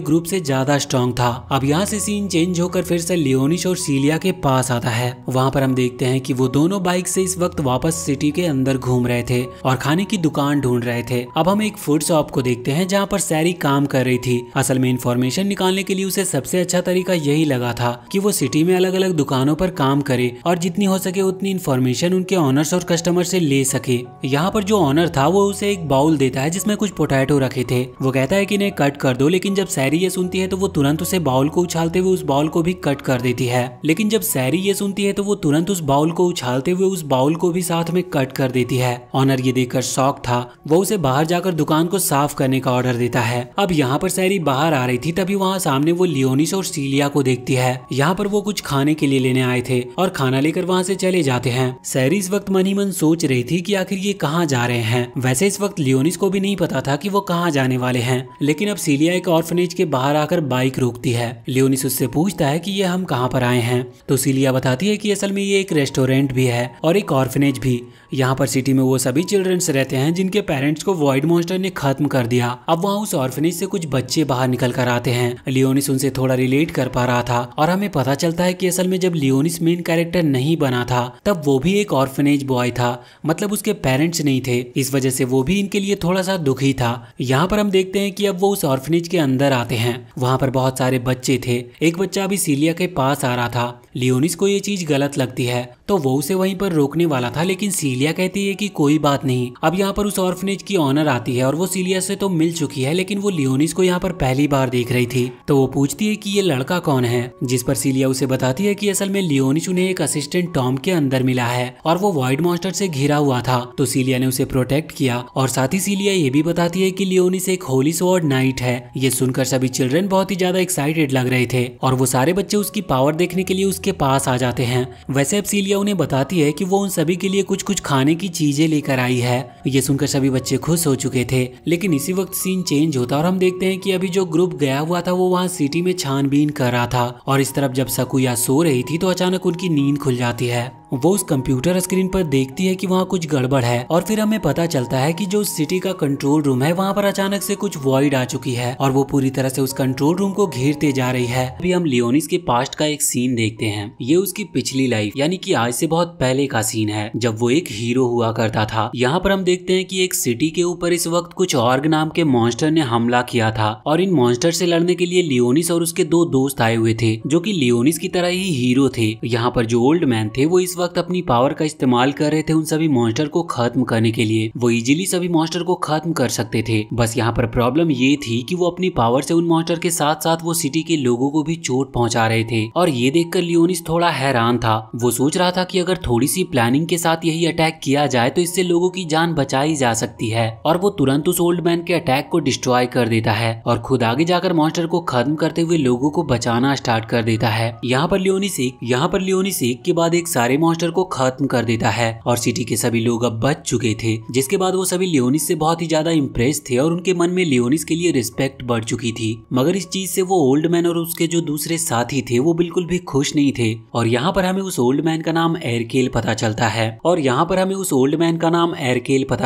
ग्रुप से ज्यादा स्ट्रॉन्ग था। अब यहाँ से सीन चेंज होकर फिर से लियोनिश और सीलिया के पास आता है। वहाँ पर हम देखते हैं कि वो दोनों बाइक से इस वक्त वापस सिटी के अंदर घूम रहे थे और खाने की दुकान ढूंढ रहे थे। अब हम एक फूड शॉप को देखते हैं जहाँ पर सैरी काम कर रही थी। असल में इंफॉर्मेशन निकालने के लिए उसे सबसे अच्छा तरीका यही लगा था कि वो सिटी में अलग अलग दुकानों पर काम करे और जितनी हो सके उतनी इंफॉर्मेशन उनके ऑनर्स और कस्टमर से ले सके। यहाँ पर जो ऑनर था वो उसे एक बाउल देता है जिसमें कुछ पोटैटो रखे थे। वो कहता है कि इन्हें कट कर दो, लेकिन जब सैरी ये सुनती है तो वो तुरंत उसे बाउल को उछालते हुए उस बाउल को भी कट कर देती है। लेकिन जब सैरी ये सुनती है तो वो तुरंत उस बाउल को उछालते हुए उस बाउल को भी साथ में कट कर देती है। ऑनर ये देखकर शॉक था। वो उसे बाहर जाकर दुकान को साफ करने का ऑर्डर देता है। अब यहाँ पर सैरी बाहर आ रही थी, तभी वहाँ सामने वो लियोनिस और सीलिया को देखती है। यहाँ पर वो कुछ खाने के लिए लेने आए थे और खाना लेकर वहाँ से चले जाते हैं। सैरी इस वक्त मन ही मन सोच रही थी कि आखिर ये कहाँ जा रहे हैं। वैसे इस वक्त लियोनिस को भी नहीं पता था कि वो कहाँ जाने वाले हैं, लेकिन अब सीलिया एक ऑर्फनेज के बाहर आकर बाइक रोकती है। लियोनिस उससे पूछता है कि ये हम कहाँ पर आए हैं, तो सीलिया बताती है कि असल में ये एक रेस्टोरेंट भी है और एक ऑर्फनेज भी। यहाँ पर सिटी में वो सभी चिल्ड्रंस रहते हैं जिनके पेरेंट्स को वॉइड मॉन्स्टर ने खत्म कर दिया। अब वहाँ उस ऑर्फनेज से कुछ बच्चे बाहर निकल कर आते हैं। लियोनिस उनसे थोड़ा रिलेट कर पा रहा था और हमें पता चलता है कि असल में जब लियोनिस मेन कैरेक्टर नहीं बना था तब वो भी एक ऑर्फनेज बॉय था, मतलब उसके पेरेंट्स नहीं थे, इस वजह से वो भी इनके लिए थोड़ा सा दुखी था। यहाँ पर हम देखते हैं कि अब वो उस ऑर्फनेज के अंदर आते हैं। वहाँ पर बहुत सारे बच्चे थे। एक बच्चा अभी सीलिया के पास आ रहा था। लियोनिस को ये चीज गलत लगती है तो वो उसे वहीं पर रोकने वाला था, लेकिन सीलिया कहती है कि कोई बात नहीं। अब यहाँ पर उस ऑर्फनेज की ऑनर आती है और वो सीलिया से तो मिल चुकी है, लेकिन वो लियोनिस को यहाँ पर पहली बार देख रही थी। तो वो पूछती है कि ये लड़का कौन है, जिस पर सीलिया उसे बताती है कि असल में लियोनिस उन्हें एक असिस्टेंट टॉम के अंदर मिला है और वो वॉइड मॉन्स्टर से घिरा हुआ था, तो सीलिया ने उसे प्रोटेक्ट किया। और साथ ही सीलिया ये भी बताती है कि लियोनिस एक होली स्वॉर्ड नाइट है। ये सुनकर सभी चिल्ड्रन बहुत ही ज्यादा एक्साइटेड लग रहे थे और वो सारे बच्चे उसकी पावर देखने के लिए उसके पास आ जाते हैं। वैसे अब सीलिया उन्हें बताती है कि वो उन सभी के लिए कुछ कुछ खाने की चीजें लेकर आई है। ये सुनकर सभी बच्चे खुश हो चुके थे, लेकिन इसी वक्त सीन चेंज होता और हम देखते हैं कि अभी जो ग्रुप गया हुआ था वो वहाँ सिटी में छानबीन कर रहा था और इस तरफ जब सकुया सो रही थी तो अचानक उनकी नींद खुल जाती है। वो उस कंप्यूटर स्क्रीन पर देखती है कि वहाँ कुछ गड़बड़ है और फिर हमें पता चलता है कि जो सिटी का कंट्रोल रूम है वहाँ पर अचानक से कुछ वॉइड आ चुकी है और वो पूरी तरह से उस कंट्रोल रूम को घेरते जा रही है। अभी हम लियोनिस के पास्ट का एक सीन देखते हैं। ये उसकी पिछली लाइफ यानी कि आज से बहुत पहले का सीन है जब वो एक हीरो हुआ करता था। यहाँ पर हम देखते हैं कि एक सिटी के ऊपर इस वक्त कुछ ऑर्ग नाम के मॉन्स्टर ने हमला किया था और इन मॉन्स्टर से लड़ने के लिए लियोनिस और उसके दो दोस्त आए हुए थे जो कि लियोनिस की तरह ही हीरो थे। यहाँ पर जो ओल्ड मैन थे वो इस वक्त अपनी पावर का इस्तेमाल कर रहे थे उन सभी मॉन्स्टर को खत्म करने के लिए। वो इजीली सभी मॉन्स्टर को खत्म कर सकते थे, बस यहाँ पर प्रॉब्लम ये थी कि वो अपनी पावर से उन मॉन्स्टर के साथ साथ वो सिटी के लोगों को भी चोट पहुंचा रहे थे। और ये देखकर लियोनिस थोड़ा हैरान था। वो सोच रहा था कि अगर थोड़ी सी प्लानिंग के साथ यही अटैक किया जाए तो इससे लोगों की जान बचाई जा सकती है। और वो तुरंत उस ओल्ड मैन के अटैक को डिस्ट्रॉय कर देता है और खुद आगे जाकर मॉन्स्टर को खत्म करते हुए लोगों को बचाना स्टार्ट कर देता है। यहाँ पर लियोनिस एक के बाद एक सारे मॉन्स्टर को खत्म कर देता है और सिटी के सभी लोग अब बच चुके थे, जिसके बाद वो सभी लियोनिस से बहुत ही ज्यादा इम्प्रेस थे और उनके मन में लियोनिस के लिए रिस्पेक्ट बढ़ चुकी थी। मगर इस चीज से वो ओल्ड मैन और उसके जो दूसरे साथी थे वो बिल्कुल भी खुश नहीं थे। और यहाँ पर हमें उस ओल्ड मैन का नाम एरकेल पता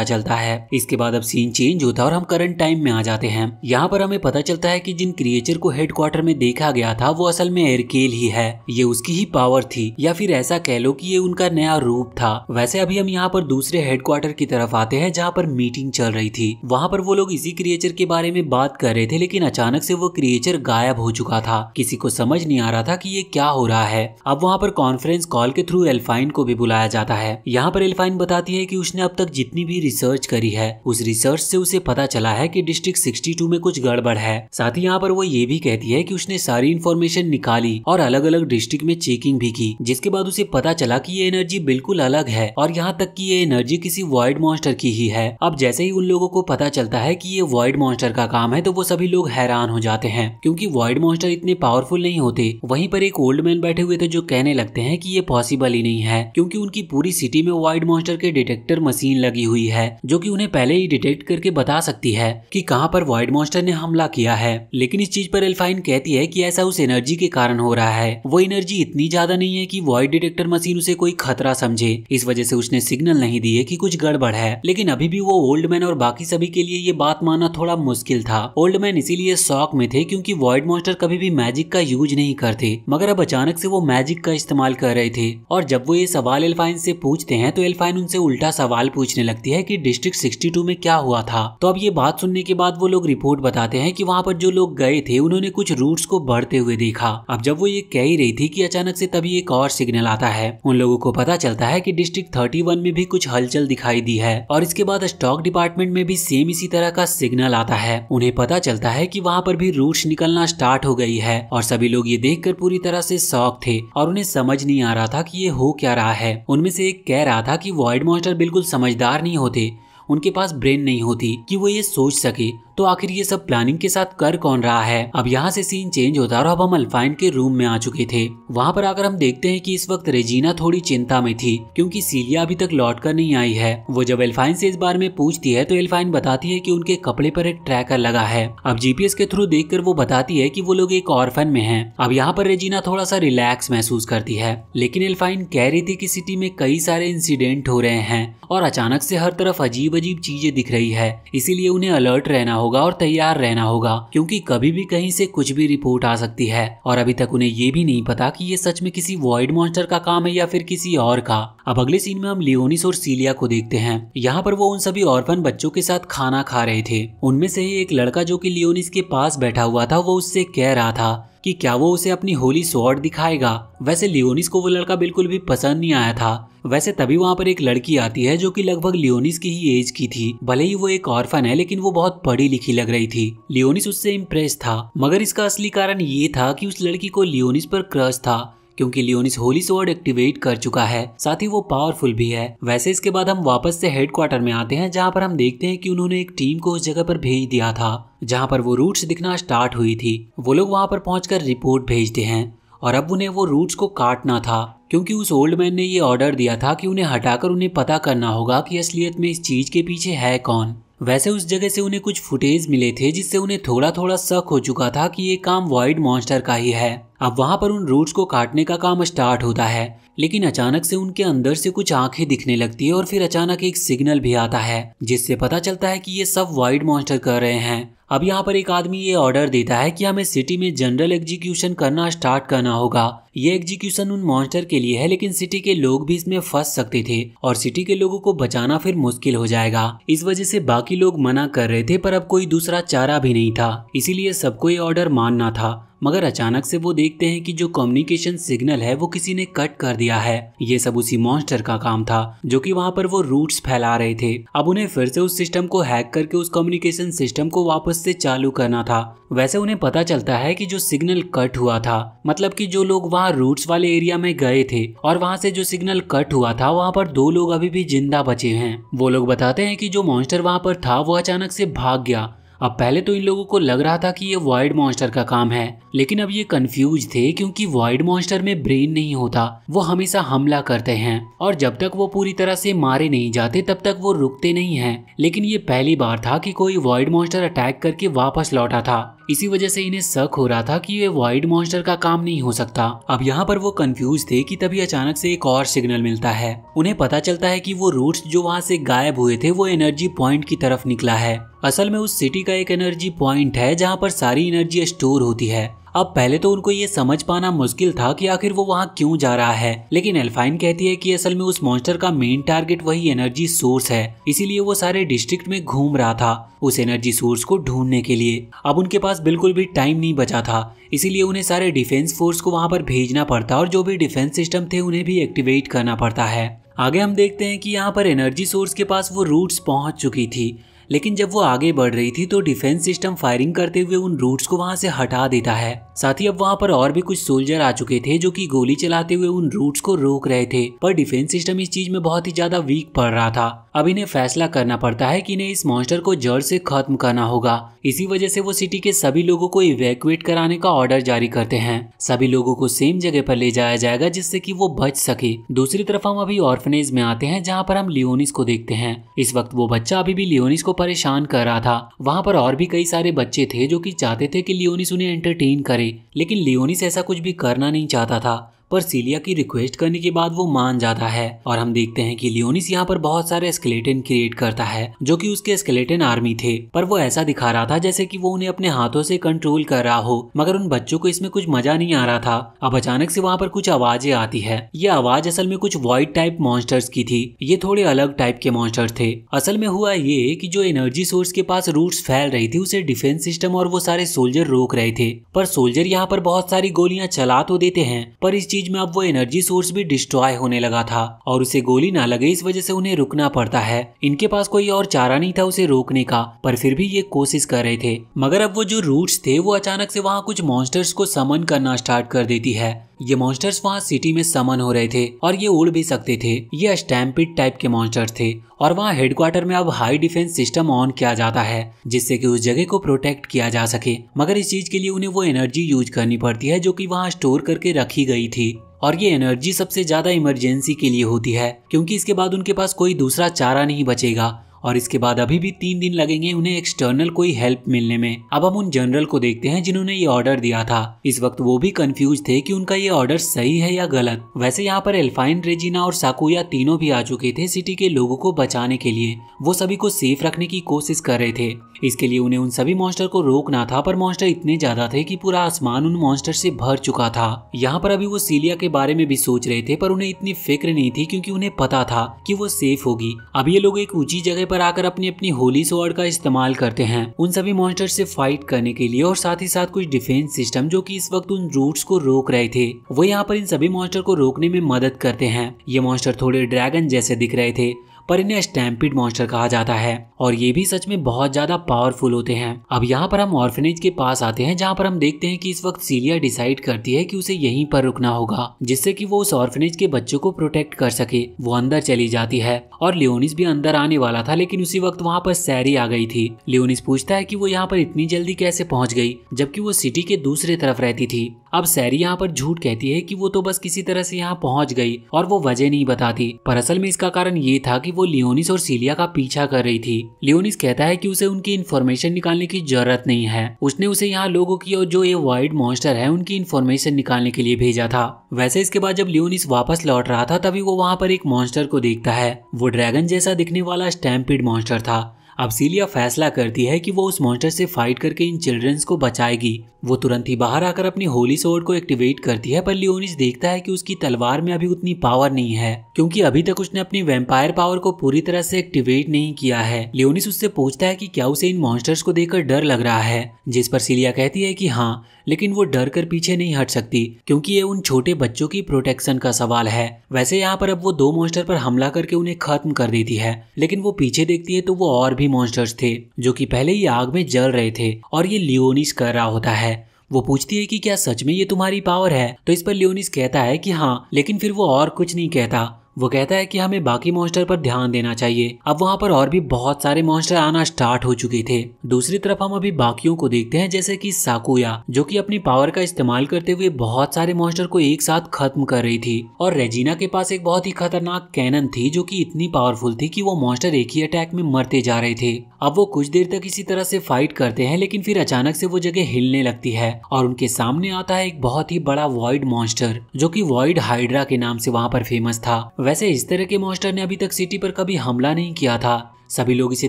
चलता है इसके बाद अब सीन चेंज होता है और हम करंट टाइम में आ जाते हैं। यहाँ पर हमें पता चलता है कि जिन क्रिएचर को हेडक्वार्टर में देखा गया था वो असल में एरकेल ही है। ये उसकी ही पावर थी या फिर ऐसा कह लो कि ये उनका नया रूप था। वैसे अभी हम यहाँ पर दूसरे हेडक्वार्टर की तरफ आते हैं जहाँ पर मीटिंग चल रही थी। वहाँ पर वो लोग इसी क्रिएचर के बारे में बात कर रहे थे, लेकिन अचानक से वो क्रिएचर गायब हो चुका था। किसी को समझ नहीं आ रहा था कि ये क्या हो रहा है। अब वहाँ पर कॉन्फ्रेंस कॉल के थ्रू एल्फाइन को भी बुलाया जाता है। यहाँ पर एल्फाइन बताती है कि उसने अब तक जितनी भी रिसर्च करी है उस रिसर्च से उसे पता चला है कि डिस्ट्रिक्ट 62 में कुछ गड़बड़ है। साथ ही यहाँ पर वो ये भी कहती है कि उसने सारी इन्फॉर्मेशन निकाली और अलग अलग डिस्ट्रिक्ट में चेकिंग भी की, जिसके बाद उसे पता चला कि ये एनर्जी बिल्कुल अलग है और यहाँ तक कि ये एनर्जी किसी वॉइड मॉन्स्टर की ही है। अब जैसे ही उन लोगों को पता चलता है कि ये वॉइड मॉन्स्टर का काम है तो वो सभी लोग हैरान हो जाते हैं, क्योंकि वॉइड मॉन्स्टर इतने पावरफुल नहीं होते। वहीं पर एक ओल्ड मैन बैठे हुए थे जो कहने लगते हैं कि ये पॉसिबल ही नहीं है, क्योंकि उनकी पूरी सिटी में वॉइड मॉन्स्टर के डिटेक्टर मशीन लगी हुई है जो कि उन्हें पहले ही डिटेक्ट करके बता सकती है कि कहां पर वॉइड मॉन्स्टर ने हमला किया है। लेकिन इस चीज पर एल्फाइन कहती है कि ऐसा उस एनर्जी के कारण हो रहा है। वो एनर्जी इतनी ज्यादा नहीं है कि वॉइड डिटेक्टर मशीन उसे कोई खतरा समझे, इस वजह से उसने सिग्नल नहीं दिए कि कुछ गड़बड़ है। लेकिन अभी भी वो ओल्ड मैन और बाकी सभी के लिए ये बात मानना थोड़ा मुश्किल था। ओल्ड मैन इसीलिए शॉक में थे क्योंकि वॉइड मॉन्स्टर कभी भी मैजिक का यूज नहीं करते, मगर अब अचानक से वो मैजिक का इस्तेमाल कर रहे थे। और जब वो ये सवाल एल्फाइन से पूछते हैं तो एल्फाइन उनसे उल्टा सवाल पूछने लगती है कि डिस्ट्रिक्ट 62 में क्या हुआ था। तो अब ये बात सुनने के बाद वो लोग रिपोर्ट बताते हैं कि वहाँ पर जो लोग गए थे उन्होंने कुछ रूट्स को बढ़ते हुए देखा। अब जब वो ये कह ही रही थी कि अचानक से तभी एक और सिग्नल आता है। उन लोगों को पता चलता है कि डिस्ट्रिक्ट 31 में भी कुछ हलचल दिखाई दी है और इसके बाद स्टॉक डिपार्टमेंट में भी सेम इसी तरह का सिग्नल आता है। उन्हें पता चलता है कि वहाँ पर भी रूट्स निकलना स्टार्ट हो गई है और सभी लोग ये देखकर पूरी तरह से शॉक थे और उन्हें समझ नहीं आ रहा था कि ये हो क्या रहा है। उनमें से एक कह रहा था कि वॉइड मॉन्स्टर बिल्कुल समझदार नहीं होते, उनके पास ब्रेन नहीं होती कि वो ये सोच सके, तो आखिर ये सब प्लानिंग के साथ कर कौन रहा है। अब यहाँ से सीन चेंज होता है और अब हम एल्फाइन के रूम में आ चुके थे। वहाँ पर आकर हम देखते हैं कि इस वक्त रेजिना थोड़ी चिंता में थी क्योंकि सीलिया अभी तक लौट कर नहीं आई है। वो जब एल्फाइन से इस बारे में पूछती है तो एल्फाइन बताती है कि उनके कपड़े पर एक ट्रैकर लगा है। अब जीपीएस के थ्रू देखकर वो बताती है कि वो लोग एक ऑर्फन में हैं। अब यहाँ पर रेजिना थोड़ा सा रिलैक्स महसूस करती है, लेकिन एल्फाइन कह रही थी कि सिटी में कई सारे इंसिडेंट हो रहे हैं और अचानक से हर तरफ अजीब अजीब चीजें दिख रही है, इसीलिए उन्हें अलर्ट रहना होगा और तैयार रहना होगा क्योंकि कभी भी कहीं से कुछ भी रिपोर्ट आ सकती है। और अभी तक उन्हें ये भी नहीं पता कि ये सच में किसी वॉइड मॉन्स्टर का काम है या फिर किसी और का। अब अगले सीन में हम लियोनिस और सीलिया को देखते हैं। यहाँ पर वो उन सभी ऑर्फन बच्चों के साथ खाना खा रहे थे। उनमें से ही एक लड़का जो कि लियोनिस के पास बैठा हुआ था वो उससे कह रहा था कि क्या वो उसे अपनी होली स्वॉर्ड दिखाएगा। वैसे लियोनिस को वो लड़का बिल्कुल भी पसंद नहीं आया था। वैसे तभी वहाँ पर एक लड़की आती है जो कि लगभग लियोनिस की ही एज की थी। भले ही वो एक ऑर्फन है लेकिन वो बहुत पढ़ी लिखी लग रही थी। लियोनिस उससे इम्प्रेस था, मगर इसका असली कारण ये था कि उस लड़की को लियोनिस पर क्रश था क्योंकि लियोनिस होली स्वॉर्ड एक्टिवेट कर चुका है, साथ ही वो पावरफुल भी है। वैसे इसके बाद हम वापस से हेडक्वार्टर में आते हैं जहाँ पर हम देखते हैं कि उन्होंने एक टीम को उस जगह पर भेज दिया था जहाँ पर वो रूट्स दिखना स्टार्ट हुई थी। वो लोग वहाँ पर पहुंचकर रिपोर्ट भेजते हैं और अब उन्हें वो रूट्स को काटना था क्योंकि उस ओल्ड मैन ने ये ऑर्डर दिया था कि उन्हें हटाकर उन्हें पता करना होगा कि असलियत में इस चीज के पीछे है कौन। वैसे उस जगह से उन्हें कुछ फुटेज मिले थे जिससे उन्हें थोड़ा थोड़ा शक हो चुका था कि ये काम वॉइड मॉन्स्टर का ही है। अब वहाँ पर उन रूट्स को काटने का काम स्टार्ट होता है, लेकिन अचानक से उनके अंदर से कुछ आंखें दिखने लगती है और फिर अचानक एक सिग्नल भी आता है जिससे पता चलता है कि ये सब वॉइड मॉन्स्टर कर रहे हैं। अब यहाँ पर एक आदमी ये ऑर्डर देता है कि हमें सिटी में जनरल एग्जीक्यूशन करना स्टार्ट करना होगा। ये एग्जीक्यूशन उन मॉन्स्टर के लिए है लेकिन सिटी के लोग भी इसमें फंस सकते थे और सिटी के लोगों को बचाना फिर मुश्किल हो जाएगा। इस वजह से बाकी लोग मना कर रहे थे पर अब कोई दूसरा चारा भी नहीं था, इसीलिए सबको ये ऑर्डर मानना था। मगर अचानक से वो देखते हैं कि जो कम्युनिकेशन सिग्नल है वो किसी ने कट कर दिया है। ये सब उसी मॉन्स्टर का काम था जो कि वहाँ पर वो रूट्स फैला रहे थे। अब उन्हें फिर से उस सिस्टम को हैक करके उस कम्युनिकेशन सिस्टम को वापस से चालू करना था। वैसे उन्हें पता चलता है कि जो सिग्नल कट हुआ था, मतलब कि जो लोग वहाँ रूट्स वाले एरिया में गए थे और वहाँ से जो सिग्नल कट हुआ था वहाँ पर 2 लोग अभी भी जिंदा बचे हैं। वो लोग बताते हैं कि जो मॉन्स्टर वहाँ पर था वो अचानक से भाग गया। अब पहले तो इन लोगों को लग रहा था कि ये वॉइड मॉन्स्टर का काम है, लेकिन अब ये कंफ्यूज थे क्योंकि वॉइड मॉन्स्टर में ब्रेन नहीं होता, वो हमेशा हमला करते हैं और जब तक वो पूरी तरह से मारे नहीं जाते तब तक वो रुकते नहीं हैं। लेकिन ये पहली बार था कि कोई वॉइड मॉन्स्टर अटैक करके वापस लौटा था, इसी वजह से इन्हें शक हो रहा था कि ये वॉइड मॉन्स्टर का काम नहीं हो सकता। अब यहाँ पर वो कंफ्यूज थे कि तभी अचानक से एक और सिग्नल मिलता है। उन्हें पता चलता है कि वो रूट्स जो वहाँ से गायब हुए थे वो एनर्जी पॉइंट की तरफ निकला है। असल में उस सिटी का एक एनर्जी पॉइंट है जहाँ पर सारी एनर्जी स्टोर होती है। अब पहले तो उनको ये समझ पाना मुश्किल था कि आखिर वो वहाँ क्यों जा रहा है, लेकिन एल्फाइन कहती है कि असल में उस मॉन्स्टर का मेन टारगेट वही एनर्जी सोर्स है, इसीलिए वो सारे डिस्ट्रिक्ट में घूम रहा था उस एनर्जी सोर्स को ढूंढने के लिए। अब उनके पास बिल्कुल भी टाइम नहीं बचा था, इसीलिए उन्हें सारे डिफेंस फोर्स को वहाँ पर भेजना पड़ता और जो भी डिफेंस सिस्टम थे उन्हें भी एक्टिवेट करना पड़ता है। आगे हम देखते हैं कि यहाँ पर एनर्जी सोर्स के पास वो रूट्स पहुँच चुकी थी, लेकिन जब वो आगे बढ़ रही थी तो डिफेंस सिस्टम फायरिंग करते हुए उन रूट्स को वहां से हटा देता है। साथ ही अब वहां पर और भी कुछ सोल्जर आ चुके थे जो कि गोली चलाते हुए उन रूट्स को रोक रहे थे, पर डिफेंस सिस्टम इस चीज में बहुत ही ज्यादा वीक पड़ रहा था। अब इन्हें फैसला करना पड़ता है कि इन्हें इस मॉन्स्टर को जड़ से खत्म करना होगा। इसी वजह से वो सिटी के सभी लोगों को इवैक्यूएट कराने का ऑर्डर जारी करते हैं। सभी लोगों को सेम जगह पर ले जाया जाएगा जिससे कि वो बच सके। दूसरी तरफ हम अभी ऑर्फनेज में आते हैं जहाँ पर हम लियोनिस को देखते हैं। इस वक्त वो बच्चा अभी भी लियोनिस को परेशान कर रहा था। वहाँ पर और भी कई सारे बच्चे थे जो कि चाहते थे कि लियोनिस उन्हें एंटरटेन करे, लेकिन लियोनिस ऐसा कुछ भी करना नहीं चाहता था। पर सीलिया की रिक्वेस्ट करने के बाद वो मान जाता है और हम देखते हैं कि लियोनिस यहाँ पर बहुत सारे स्केलेटन क्रिएट करता है जो कि उसके स्केलेटन आर्मी थे, पर वो ऐसा दिखा रहा था जैसे कि वो उन्हें अपने हाथों से कंट्रोल कर रहा हो, मगर उन बच्चों को इसमें कुछ मजा नहीं आ रहा था। अब अचानक से वहाँ पर कुछ आवाजें आती है। ये आवाज असल में कुछ वॉइड टाइप मॉन्स्टर्स की थी। ये थोड़े अलग टाइप के मॉन्स्टर्स थे। असल में हुआ ये कि जो एनर्जी सोर्स के पास रूट्स फैल रही थी उसे डिफेंस सिस्टम और वो सारे सोल्जर रोक रहे थे, पर सोल्जर यहाँ पर बहुत सारी गोलियां चला तो देते हैं, पर इस चीज में अब वो एनर्जी सोर्स भी डिस्ट्रॉय होने लगा था और उसे गोली ना लगे इस वजह से उन्हें रुकना पड़ता है। इनके पास कोई और चारा नहीं था उसे रोकने का, पर फिर भी ये कोशिश कर रहे थे। मगर अब वो जो रूट्स थे वो अचानक से वहाँ कुछ मॉन्स्टर्स को समन करना स्टार्ट कर देती है। ये मॉन्स्टर्स वहाँ सिटी में समन हो रहे थे और ये उड़ भी सकते थे। ये स्टैम्पिड टाइप के मॉन्स्टर्स थे और वहाँ हेडक्वार्टर में अब हाई डिफेंस सिस्टम ऑन किया जाता है जिससे कि उस जगह को प्रोटेक्ट किया जा सके। मगर इस चीज के लिए उन्हें वो एनर्जी यूज करनी पड़ती है जो कि वहाँ स्टोर करके रखी गई थी, और ये एनर्जी सबसे ज्यादा इमरजेंसी के लिए होती है क्योंकि इसके बाद उनके पास कोई दूसरा चारा नहीं बचेगा और इसके बाद अभी भी 3 दिन लगेंगे उन्हें एक्सटर्नल कोई हेल्प मिलने में। अब हम उन जनरल को देखते हैं जिन्होंने ये ऑर्डर दिया था। इस वक्त वो भी कंफ्यूज थे कि उनका ये ऑर्डर सही है या गलत। वैसे यहाँ पर एल्फाइन, रेजिना और साकुया तीनों भी आ चुके थे सिटी के लोगों को बचाने के लिए। वो सभी को सेफ रखने की कोशिश कर रहे थे। इसके लिए उन्हें उन सभी मॉन्स्टर को रोकना था, पर मॉन्स्टर इतने ज्यादा थे कि पूरा आसमान उन मॉन्स्टर से भर चुका था। यहाँ पर अभी वो सीलिया के बारे में भी सोच रहे थे, पर उन्हें इतनी फिक्र नहीं थी क्योंकि उन्हें पता था कि वो सेफ होगी। अब ये लोग एक ऊंची जगह पर आकर अपनी अपनी होली स्वॉर्ड का इस्तेमाल करते हैं उन सभी मॉन्स्टर से फाइट करने के लिए, और साथ ही साथ कुछ डिफेंस सिस्टम जो कि इस वक्त उन रूट्स को रोक रहे थे वो यहाँ पर इन सभी मॉन्स्टर को रोकने में मदद करते हैं। ये मॉन्स्टर थोड़े ड्रैगन जैसे दिख रहे थे, पर इन्हें स्टैम्पिड मॉन्स्टर कहा जाता है और ये भी सच में बहुत ज्यादा पावरफुल होते हैं। अब यहाँ पर हम ऑर्फनेज के पास आते हैं जहाँ पर हम देखते हैं कि इस वक्त सीलिया डिसाइड करती है कि उसे यहीं पर रुकना होगा जिससे कि वो उस ऑर्फनेज के बच्चों को प्रोटेक्ट कर सके। वो अंदर चली जाती है और लियोनिस भी अंदर आने वाला था, लेकिन उसी वक्त वहाँ पर सैरी आ गई थी। लियोनिस पूछता है कि वो यहाँ पर इतनी जल्दी कैसे पहुँच गई जबकि वो सिटी के दूसरे तरफ रहती थी। अब सैरी यहाँ पर झूठ कहती है कि वो तो बस किसी तरह से यहाँ पहुँच गई और वो वजह नहीं बताती, पर असल में इसका कारण ये था कि वो लियोनिस और सीलिया का पीछा कर रही थी। लियोनिस कहता है कि उसे उनकी इन्फॉर्मेशन निकालने की जरूरत नहीं है, उसने उसे यहाँ लोगों की और जो ये वाइड मॉन्स्टर है उनकी इन्फॉर्मेशन निकालने के लिए भेजा था। वैसे इसके बाद जब लियोनिस वापस लौट रहा था तभी वो वहाँ पर एक मॉन्स्टर को देखता है। वो ड्रैगन जैसा दिखने वाला स्टैम्पिड मॉन्स्टर था। अब सीलिया फैसला करती है कि वो उस मॉन्स्टर से फाइट करके इन चिल्ड्रंस को बचाएगी। वो तुरंत ही बाहर आकर अपनी होली स्वॉर्ड को एक्टिवेट करती है, पर लियोनिस देखता है कि उसकी तलवार में अभी उतनी पावर नहीं है क्योंकि अभी तक उसने अपनी वैम्पायर पावर को पूरी तरह से एक्टिवेट नहीं किया है। लियोनिस उससे पूछता है कि क्या उसे इन मॉन्स्टर्स को देखकर डर लग रहा है, जिस पर सीलिया कहती है कि हाँ, लेकिन वो डर कर पीछे नहीं हट सकती क्योंकि ये उन छोटे बच्चों की प्रोटेक्शन का सवाल है। वैसे यहाँ पर अब वो 2 मॉन्स्टर पर हमला करके उन्हें खत्म कर देती है, लेकिन वो पीछे देखती है तो वो और भी मॉन्स्टर्स थे जो कि पहले ही आग में जल रहे थे और ये लियोनिस कर रहा होता है। वो पूछती है कि क्या सच में ये तुम्हारी पावर है, तो इस पर लियोनिस कहता है कि हाँ, लेकिन फिर वो और कुछ नहीं कहता। वो कहता है कि हमें बाकी मॉन्स्टर पर ध्यान देना चाहिए। अब वहाँ पर और भी बहुत सारे मॉन्स्टर आना स्टार्ट हो चुके थे। दूसरी तरफ हम अभी बाकियों को देखते हैं, जैसे कि साकुया जो कि अपनी पावर का इस्तेमाल करते हुए बहुत सारे मॉन्स्टर को एक साथ खत्म कर रही थी, और रेजिना के पास एक बहुत ही खतरनाक कैनन थी जो कि इतनी पावरफुल थी कि वो मॉन्स्टर एक ही अटैक में मरते जा रहे थे। अब वो कुछ देर तक इसी तरह से फाइट करते हैं, लेकिन फिर अचानक से वो जगह हिलने लगती है और उनके सामने आता है एक बहुत ही बड़ा वॉइड मॉन्स्टर जो कि वॉइड हाइड्रा के नाम से वहाँ पर फेमस था। वैसे इस तरह के मॉन्स्टर ने अभी तक सिटी पर कभी हमला नहीं किया था। सभी लोग इसे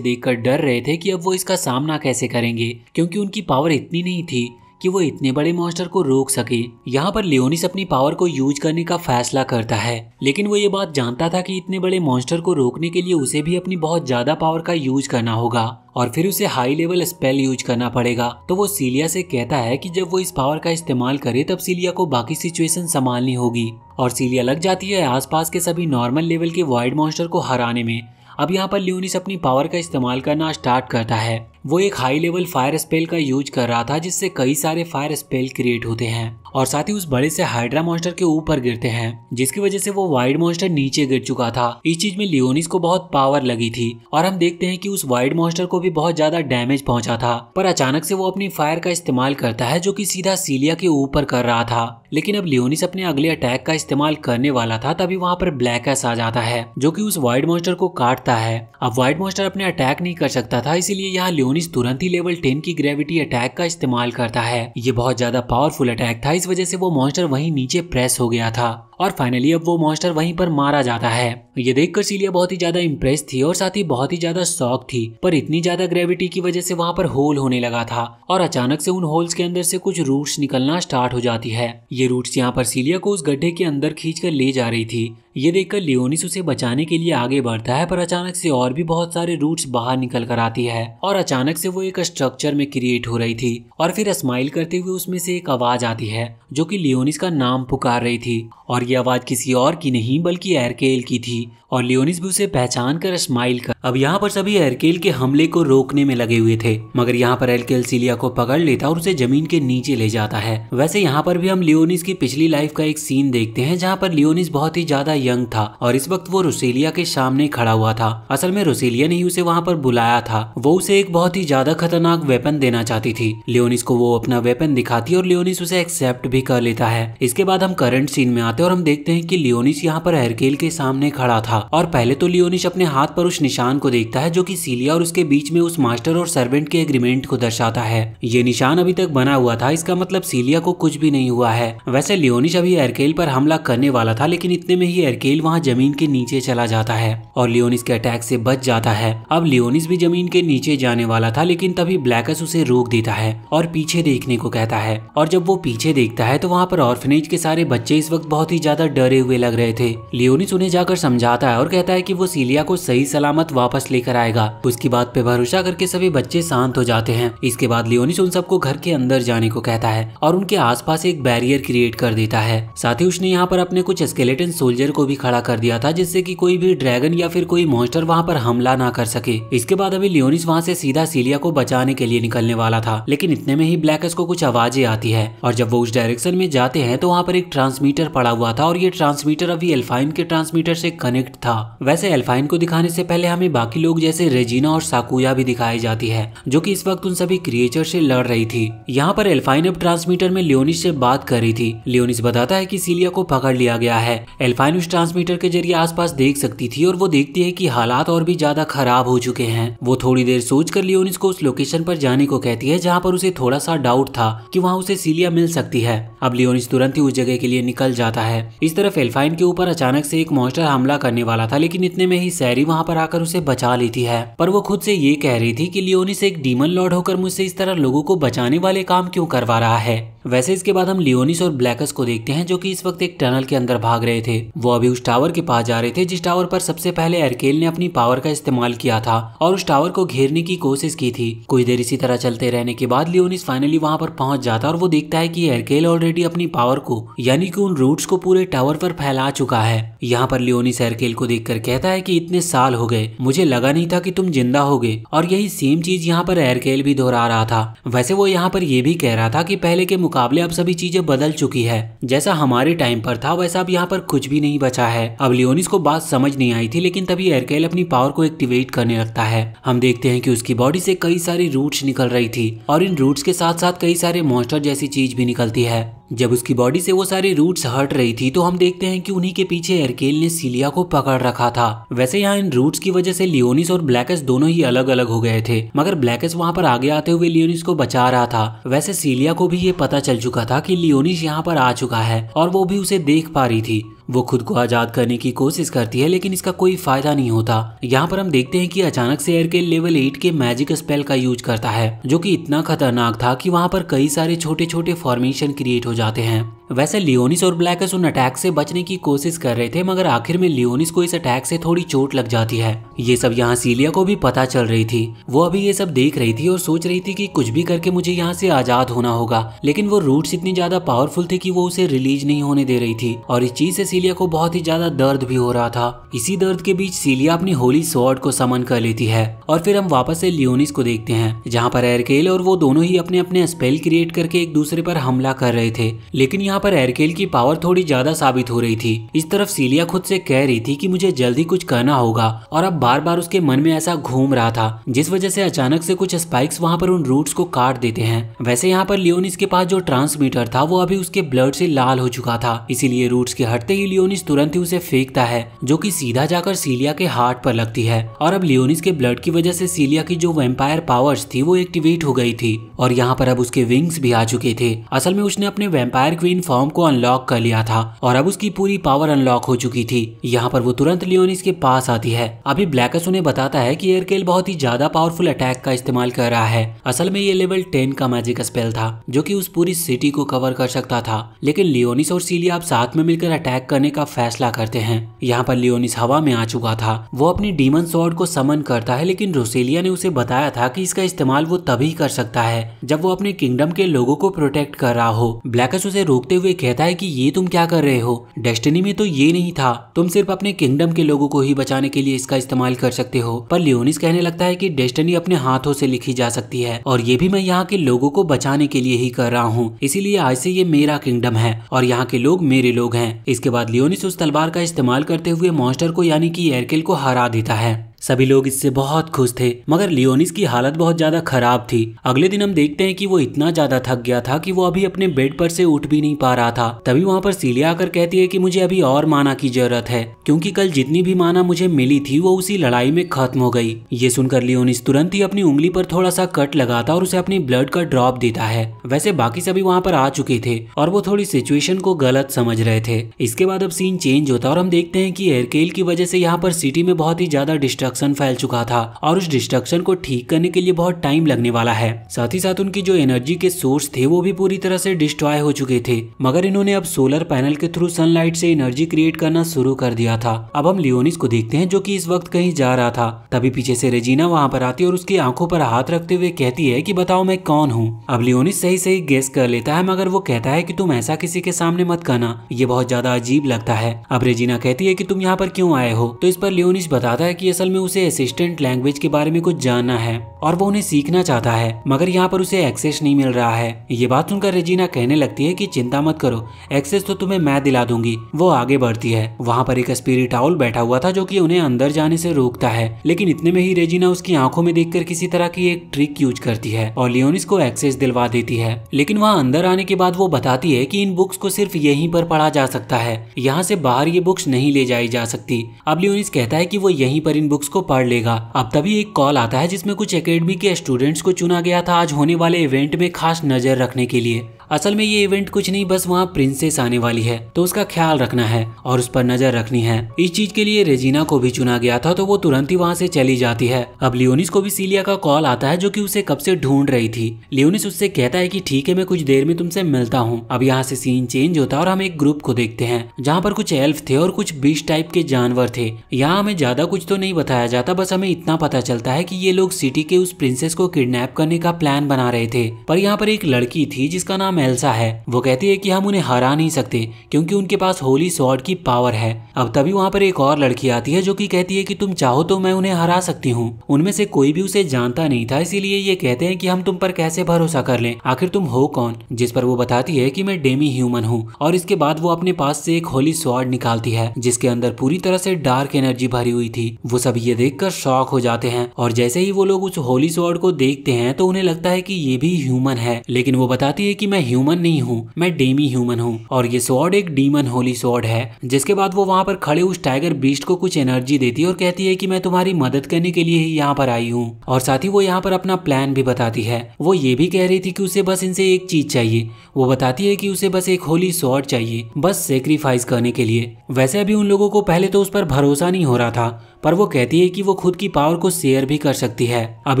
देखकर डर रहे थे कि अब वो इसका सामना कैसे करेंगे क्योंकि उनकी पावर इतनी नहीं थी कि वो इतने बड़े मॉन्स्टर को रोक सके। यहाँ पर लियोनिस अपनी पावर को यूज करने का फैसला करता है, लेकिन वो ये बात जानता था कि इतने बड़े मॉन्स्टर को रोकने के लिए उसे भी अपनी बहुत ज्यादा पावर का यूज करना होगा और फिर उसे हाई लेवल स्पेल यूज करना पड़ेगा। तो वो सीलिया से कहता है कि जब वो इस पावर का इस्तेमाल करे तब सीलिया को बाकी सिचुएशन संभालनी होगी, और सीलिया लग जाती है आसपास के सभी नॉर्मल लेवल के वाइड मॉन्स्टर को हराने में। अब यहाँ पर लियोनिस अपनी पावर का इस्तेमाल करना स्टार्ट करता है। वो एक हाई लेवल फायर स्पेल का यूज कर रहा था जिससे कई सारे फायर स्पेल क्रिएट होते हैं और साथ ही उस बड़े से हाइड्रा मॉन्स्टर के ऊपर गिरते हैं, जिसकी वजह से वो वाइड मॉन्स्टर नीचे गिर चुका था। इस चीज में लियोनिस को बहुत पावर लगी थी और हम देखते हैं कि उस वाइड मॉन्स्टर को भी बहुत ज्यादा डैमेज पहुंचा था। पर अचानक से वो अपनी फायर का इस्तेमाल करता है जो कि सीधा सीलिया के ऊपर कर रहा था। लेकिन अब लियोनिस अपने अगले अटैक का इस्तेमाल करने वाला था, तभी वहाँ पर ब्लैकस आ जाता है जो कि उस वाइड मॉन्स्टर को काटता है। अब वाइड मॉन्स्टर अपने अटैक नहीं कर सकता था, इसीलिए यहाँ लियोनिस तुरंत ही लेवल 10 की ग्रेविटी अटैक का इस्तेमाल करता है। ये बहुत ज्यादा पावरफुल अटैक था, इस वजह से वो मॉन्स्टर वहीं नीचे प्रेस हो गया था और फाइनली अब वो मॉन्स्टर वहीं पर मारा जाता है। ये देखकर सीलिया बहुत ही ज्यादा इम्प्रेस थी और साथ ही बहुत ही ज्यादा शॉक थी, पर इतनी ज्यादा ग्रेविटी की वजह से वहाँ पर होल होने लगा था और अचानक से उन होल्स के अंदर से कुछ रूट्स निकलना स्टार्ट हो जाती है। ये रूट्स यहाँ पर सीलिया को उस गड्ढे के अंदर खींचकर ले जा रही थी। ये देखकर लियोनिस उसे बचाने के लिए आगे बढ़ता है, पर अचानक से और भी बहुत सारे रूट्स बाहर निकल कर आती है और अचानक से वो एक स्ट्रक्चर में क्रिएट हो रही थी और फिर स्माइल करते हुए उसमें से एक आवाज आती है जो कि लियोनिस का नाम पुकार रही थी और ये आवाज किसी और की नहीं बल्कि एरकेल की थी और लियोनिस भी उसे पहचान कर स्माइल कर। अब यहाँ पर सभी एरकेल के हमले को रोकने में लगे हुए थे, मगर यहाँ पर एरकेल सीलिया को पकड़ लेता और उसे जमीन के नीचे ले जाता है। वैसे यहाँ पर भी हम लियोनिस की पिछली लाइफ का एक सीन देखते हैं जहाँ पर लियोनिस बहुत ही ज्यादा यंग था और इस वक्त वो रोसेलिया के सामने खड़ा हुआ था। असल में रोसेलिया ने ही उसे वहाँ पर बुलाया था, वो उसे एक बहुत ही ज्यादा खतरनाक वेपन देना चाहती थी। लियोनिस को वो अपना वेपन दिखाती और लियोनिस उसे एक्सेप्ट भी कर लेता है। इसके बाद हम करंट सीन में आते और हम देखते हैं कि लियोनिस यहाँ पर एरकेल के सामने खड़ा था और पहले तो लियोनिस अपने हाथ पर उस निशान को देखता है जो कि सीलिया और उसके बीच में उस मास्टर और सर्वेंट के एग्रीमेंट को दर्शाता है। ये निशान अभी तक बना हुआ था, इसका मतलब सीलिया को कुछ भी नहीं हुआ है। वैसे लियोनिस अभी एरकेल पर हमला करने वाला था, लेकिन इतने में ही एरकेल वहाँ जमीन के नीचे चला जाता है और लियोनिस के अटैक से बच जाता है। अब लियोनिस भी जमीन के नीचे जाने वाला था, लेकिन तभी ब्लैकस उसे रोक देता है और पीछे देखने को कहता है और जब वो पीछे देखता है तो वहाँ पर ऑर्फनेज के सारे बच्चे इस वक्त बहुत ही ज्यादा डरे हुए लग रहे थे। लियोनिस उन्हें जाकर समझाता है और कहता है कि वो सीलिया को सही सलामत वापस लेकर आएगा। उसकी बात पे भरोसा करके सभी बच्चे शांत हो जाते हैं। इसके बाद लियोनिस उन सबको घर के अंदर जाने को कहता है और उनके आसपास एक बैरियर क्रिएट कर देता है। साथ ही उसने यहाँ पर अपने कुछ स्केलेटन सोल्जर को भी खड़ा कर दिया था जिससे कि कोई भी ड्रैगन या फिर कोई मॉन्स्टर वहाँ पर हमला ना कर सके। इसके बाद अभी लियोनिस वहाँ से सीधा सीलिया को बचाने के लिए निकलने वाला था, लेकिन इतने में ही ब्लैकस को कुछ आवाजें आती है और जब वो उस डायरेक्शन में जाते हैं तो वहाँ पर एक ट्रांसमीटर पड़ा हुआ था और ये ट्रांसमीटर अभी एल्फाइन के ट्रांसमीटर से कनेक्ट था। वैसे एल्फाइन को दिखाने से पहले हमें बाकी लोग जैसे रेजिना और साकुया भी दिखाई जाती है जो कि इस वक्त उन सभी क्रिएचर से लड़ रही थी। यहाँ पर एल्फाइन अब ट्रांसमीटर में लियोनिस से बात कर रही थी। लियोनिस बताता है कि सीलिया को पकड़ लिया गया है। एल्फाइन उस ट्रांसमीटर के जरिए आसपास देख सकती थी और वो देखती है कि हालात और भी ज्यादा खराब हो चुके हैं। वो थोड़ी देर सोचकर लियोनिस को उस लोकेशन पर जाने को कहती है जहाँ पर उसे थोड़ा सा डाउट था कि वहाँ उसे सीलिया मिल सकती है। अब लियोनिस तुरंत ही उस जगह के लिए निकल जाता है। इस तरफ एल्फाइन के ऊपर अचानक से एक मॉन्स्टर हमला करने वाला था, लेकिन इतने में ही सैरी वहाँ पर आकर उसे बचा लेती है। पर वो खुद से ये कह रही थी कि लियोनिस एक डीमन लॉर्ड होकर मुझसे इस तरह लोगों को बचाने वाले काम क्यों करवा रहा है। वैसे इसके बाद हम लियोनिस और ब्लैकस को देखते हैं जो कि इस वक्त एक टनल के अंदर भाग रहे थे। वो अभी उस टावर के पास जा रहे थे जिस टावर पर सबसे पहले एरकेल ने अपनी पावर का इस्तेमाल किया था और उस टावर को घेरने की कोशिश की थी। कुछ देर इसी तरह चलते रहने के बाद लियोनिस फाइनली वहां पर पहुंच जाता और वो देखता है कि एरकेल ऑलरेडी अपनी पावर को यानी कि उन रूट्स को पूरे टावर पर फैला चुका है। यहाँ पर लियोनिस एरकेल को देखकर कहता है कि इतने साल हो गए, मुझे लगा नहीं था कि तुम जिंदा होगे। और यही सेम चीज यहाँ पर एरकेल भी दोहरा रहा था। वैसे वो यहाँ पर ये भी कह रहा था कि पहले के मुकाबले अब सभी चीजें बदल चुकी है, जैसा हमारे टाइम पर था वैसा अब यहाँ पर कुछ भी नहीं बचा है। अब लियोनिस को बात समझ नहीं आई थी, लेकिन तभी एरकेल अपनी पावर को एक्टिवेट करने लगता है। हम देखते हैं कि उसकी बॉडी से कई सारी रूट्स निकल रही थी और इन रूट्स के साथ साथ कई सारे मॉन्स्टर जैसी चीज भी निकलती है। जब उसकी बॉडी से वो सारी रूट्स हट रही थी तो हम देखते हैं कि उन्हीं के पीछे एरकेल ने सीलिया को पकड़ रखा था। वैसे यहाँ इन रूट्स की वजह से लियोनिस और ब्लैकस दोनों ही अलग अलग हो गए थे, मगर ब्लैकस वहाँ पर आगे आते हुए लियोनिस को बचा रहा था। वैसे सीलिया को भी ये पता चल चुका था कि लियोनिस यहाँ पर आ चुका है और वो भी उसे देख पा रही थी। वो खुद को आजाद करने की कोशिश करती है, लेकिन इसका कोई फायदा नहीं होता। यहाँ पर हम देखते हैं कि अचानक से एरकेल लेवल 8 के मैजिक स्पेल का यूज करता है जो कि इतना खतरनाक था कि वहाँ पर कई सारे छोटे छोटे फॉर्मेशन क्रिएट हो जाते हैं। वैसे लियोनिस और ब्लैकस उन अटैक से बचने की कोशिश कर रहे थे, मगर आखिर में लियोनिस को इस अटैक से थोड़ी चोट लग जाती है। ये सब यहाँ सीलिया को भी पता चल रही थी। वो अभी ये सब देख रही थी और सोच रही थी कि कुछ भी करके मुझे यहाँ से आजाद होना होगा, लेकिन वो रूट्स इतनी ज्यादा पावरफुल थे कि वो उसे रिलीज नहीं होने दे रही थी और इस चीज से सीलिया को बहुत ही ज्यादा दर्द भी हो रहा था। इसी दर्द के बीच सीलिया अपनी होली स्वॉर्ड को समन कर लेती है और फिर हम वापस से लियोनिस को देखते हैं, जहाँ पर एरकेल और वो दोनों ही अपने अपने स्पेल क्रिएट करके एक दूसरे पर हमला कर रहे थे। लेकिन यहाँ पर एरकेल की पावर थोड़ी ज्यादा साबित हो रही थी। इस तरफ सीलिया खुद से कह रही थी कि मुझे जल्दी कुछ करना होगा और अब बार बार उसके मन में ऐसा घूम रहा था, जिस वजह से अचानक से कुछ स्पाइक्स वहाँ पर उन रूट्स को काट देते हैं। वैसे यहाँ पर लियोनिस के पास जो ट्रांसमीटर था वो अभी उसके ब्लड से लाल हो चुका था, इसीलिए रूट्स के हटते ही लियोनिस तुरंत ही उसे फेंकता है, जो कि सीधा जाकर सीलिया के हार्ट पर लगती है। और अब लियोनिस के ब्लड की वजह से सीलिया की जो वैम्पायर पावर्स थी वो एक्टिवेट हो गई थी और यहाँ पर अब उसके विंग्स भी आ चुके थे। असल में उसने अपने वैम्पायर क्वीन फॉर्म को अनलॉक कर लिया था और अब उसकी पूरी पावर अनलॉक हो चुकी थी। यहाँ पर वो तुरंत लियोनिस के पास आती है। अभी ब्लैकस उन्हें बताता है कि एरकेल बहुत ही ज्यादा पावरफुल अटैक का इस्तेमाल कर रहा है। असल में ये लेवल 10 का मैजिक स्पेल था जो कि उस पूरी सिटी को कवर कर सकता था। लेकिन लियोनिस और सीलिया अब साथ में मिलकर अटैक करने का फैसला करते हैं। यहाँ पर लियोनिस हवा में आ चुका था। वो अपनी डीमन स्वॉर्ड को समन करता है, लेकिन रोसेलिया ने उसे बताया था कि इसका इस्तेमाल वो तभी कर सकता है जब वो अपने किंगडम के लोगों को प्रोटेक्ट कर रहा हो। ब्लैकस उसे रोकते हुए कहता है कि ये तुम क्या कर रहे हो, डेस्टिनी में तो ये नहीं था, तुम सिर्फ अपने किंगडम के लोगों को ही बचाने के लिए इसका इस्तेमाल कर सकते हो। पर लियोनिस कहने लगता है कि डेस्टिनी अपने हाथों से लिखी जा सकती है और ये भी मैं यहाँ के लोगों को बचाने के लिए ही कर रहा हूँ, इसीलिए आज से ये मेरा किंगडम है और यहाँ के लोग मेरे लोग हैं। इसके बाद लियोनिस उस तलवार का इस्तेमाल करते हुए मॉन्स्टर को यानी कि एरकेल को हरा देता है। सभी लोग इससे बहुत खुश थे, मगर लियोनिस की हालत बहुत ज्यादा खराब थी। अगले दिन हम देखते हैं कि वो इतना ज्यादा थक गया था कि वो अभी अपने बेड पर से उठ भी नहीं पा रहा था। तभी वहाँ पर सीलिया आकर कहती है कि मुझे अभी और माना की जरूरत है, क्योंकि कल जितनी भी माना मुझे मिली थी वो उसी लड़ाई में खत्म हो गई। ये सुनकर लियोनिस तुरंत ही अपनी उंगली पर थोड़ा सा कट लगाता और उसे अपनी ब्लड का ड्रॉप देता है। वैसे बाकी सभी वहाँ पर आ चुके थे और वो थोड़ी सिचुएशन को गलत समझ रहे थे। इसके बाद अब सीन चेंज होता और हम देखते हैं कि एरकेल की वजह से यहाँ पर सिटी में बहुत ही ज्यादा डिस्ट्रक्शन फैल चुका था और उस डिस्ट्रक्शन को ठीक करने के लिए बहुत टाइम लगने वाला है। साथ ही साथ उनकी जो एनर्जी के सोर्स थे वो भी पूरी तरह से डिस्ट्रॉय हो चुके थे, मगर इन्होंने अब सोलर पैनल के थ्रू सनलाइट से एनर्जी क्रिएट करना शुरू कर दिया था। अब हम लियोनिस को देखते हैं जो कि इस वक्त कहीं जा रहा था। तभी पीछे से रेजिना वहाँ पर आती है और उसकी आंखों पर हाथ रखते हुए कहती है कि बताओ मैं कौन हूँ। अब लियोनिस सही सही गेस कर लेता है, मगर वो कहता है कि तुम ऐसा किसी के सामने मत करना, ये बहुत ज्यादा अजीब लगता है। अब रेजिना कहती है कि तुम यहाँ पर क्यों आए हो, तो इस पर लियोनिस बताता है कि असल में उसे असिस्टेंट लैंग्वेज के बारे में कुछ जानना है और वो उन्हें सीखना चाहता है, मगर यहाँ पर उसे एक्सेस नहीं मिल रहा है। ये बात सुनकर रेजिना कहने लगती है कि चिंता मत करो, एक्सेस तो तुम्हें मैं दिला दूंगी। वो आगे बढ़ती है। वहाँ पर एक स्पिरिट आउल बैठा हुआ था जो कि उन्हें अंदर जाने से रोकता है, लेकिन इतने में ही रेजिना उसकी आंखों में देखकर किसी तरह की एक ट्रिक यूज करती है और लियोनिस को एक्सेस दिलवा देती है। लेकिन वहाँ अंदर आने के बाद वो बताती है कि इन बुक्स को सिर्फ यहीं पर पढ़ा जा सकता है, यहाँ से बाहर ये बुक्स नहीं ले जाई जा सकती। अब लियोनिस कहता है कि वो यहीं पर इन बुक्स को पढ़ लेगा। अब तभी एक कॉल आता है जिसमें कुछ एकेडमी के स्टूडेंट्स को चुना गया था आज होने वाले इवेंट में खास नजर रखने के लिए। असल में ये इवेंट कुछ नहीं, बस वहाँ प्रिंसेस आने वाली है तो उसका ख्याल रखना है और उस पर नजर रखनी है। इस चीज के लिए रेजिना को भी चुना गया था तो वो तुरंत ही वहाँ से चली जाती है। अब लियोनिस को भी सीलिया का कॉल आता है जो कि उसे कब से ढूंढ रही थी। लियोनिस उससे कहता है कि ठीक है, मैं कुछ देर में तुमसे मिलता हूँ। अब यहाँ से सीन चेंज होता है और हम एक ग्रुप को देखते हैं जहाँ पर कुछ एल्फ थे और कुछ बीस्ट टाइप के जानवर थे। यहाँ हमें ज्यादा कुछ तो नहीं बताया जाता, बस हमें इतना पता चलता है कि ये लोग सिटी के उस प्रिंसेस को किडनैप करने का प्लान बना रहे थे। पर यहाँ पर एक लड़की थी जिसका नाम एल्सा है। वो कहती है कि हम उन्हें हरा नहीं सकते क्योंकि उनके पास होली स्वॉर्ड की पावर है। अब तभी वहाँ पर एक और लड़की आती है जो कि कहती है कि तुम चाहो तो मैं उन्हें हरा सकती हूँ। उनमें से कोई भी उसे जानता नहीं था, इसीलिए ये कहते हैं कि हम तुम पर कैसे भरोसा कर लें, आखिर तुम हो कौन। जिस पर वो बताती है कि मैं डेमी ह्यूमन हूँ और इसके बाद वो अपने पास से एक होली स्वॉर्ड निकालती है जिसके अंदर पूरी तरह से डार्क एनर्जी भरी हुई थी। वो सब ये देखकर शॉक हो जाते हैं और जैसे ही वो लोग उस होली स्वॉर्ड को देखते हैं तो उन्हें लगता है कि ये भी ह्यूमन है, लेकिन वो बताती है कि मैं ह्यूमन नहीं हूँ, मैं डेमी ह्यूमन हूँ और ये स्वॉर्ड एक डीमन होली स्वॉर्ड है। जिसके बाद वो वहाँ पर खड़े उस टाइगर बीस्ट को कुछ एनर्जी देती है और कहती है कि मैं तुम्हारी मदद करने के लिए ही यहाँ पर आई हूँ। और साथ ही वो यहाँ पर अपना प्लान भी बताती है। वो ये भी कह रही थी कि उसे बस इनसे एक चीज चाहिए। वो बताती है कि उसे बस एक होली स्वॉर्ड चाहिए, बस सेक्रीफाइस करने के लिए। वैसे अभी उन लोगों को पहले तो उस पर भरोसा नहीं हो रहा था, पर वो कहती है कि वो खुद की पावर को शेयर भी कर सकती है। अब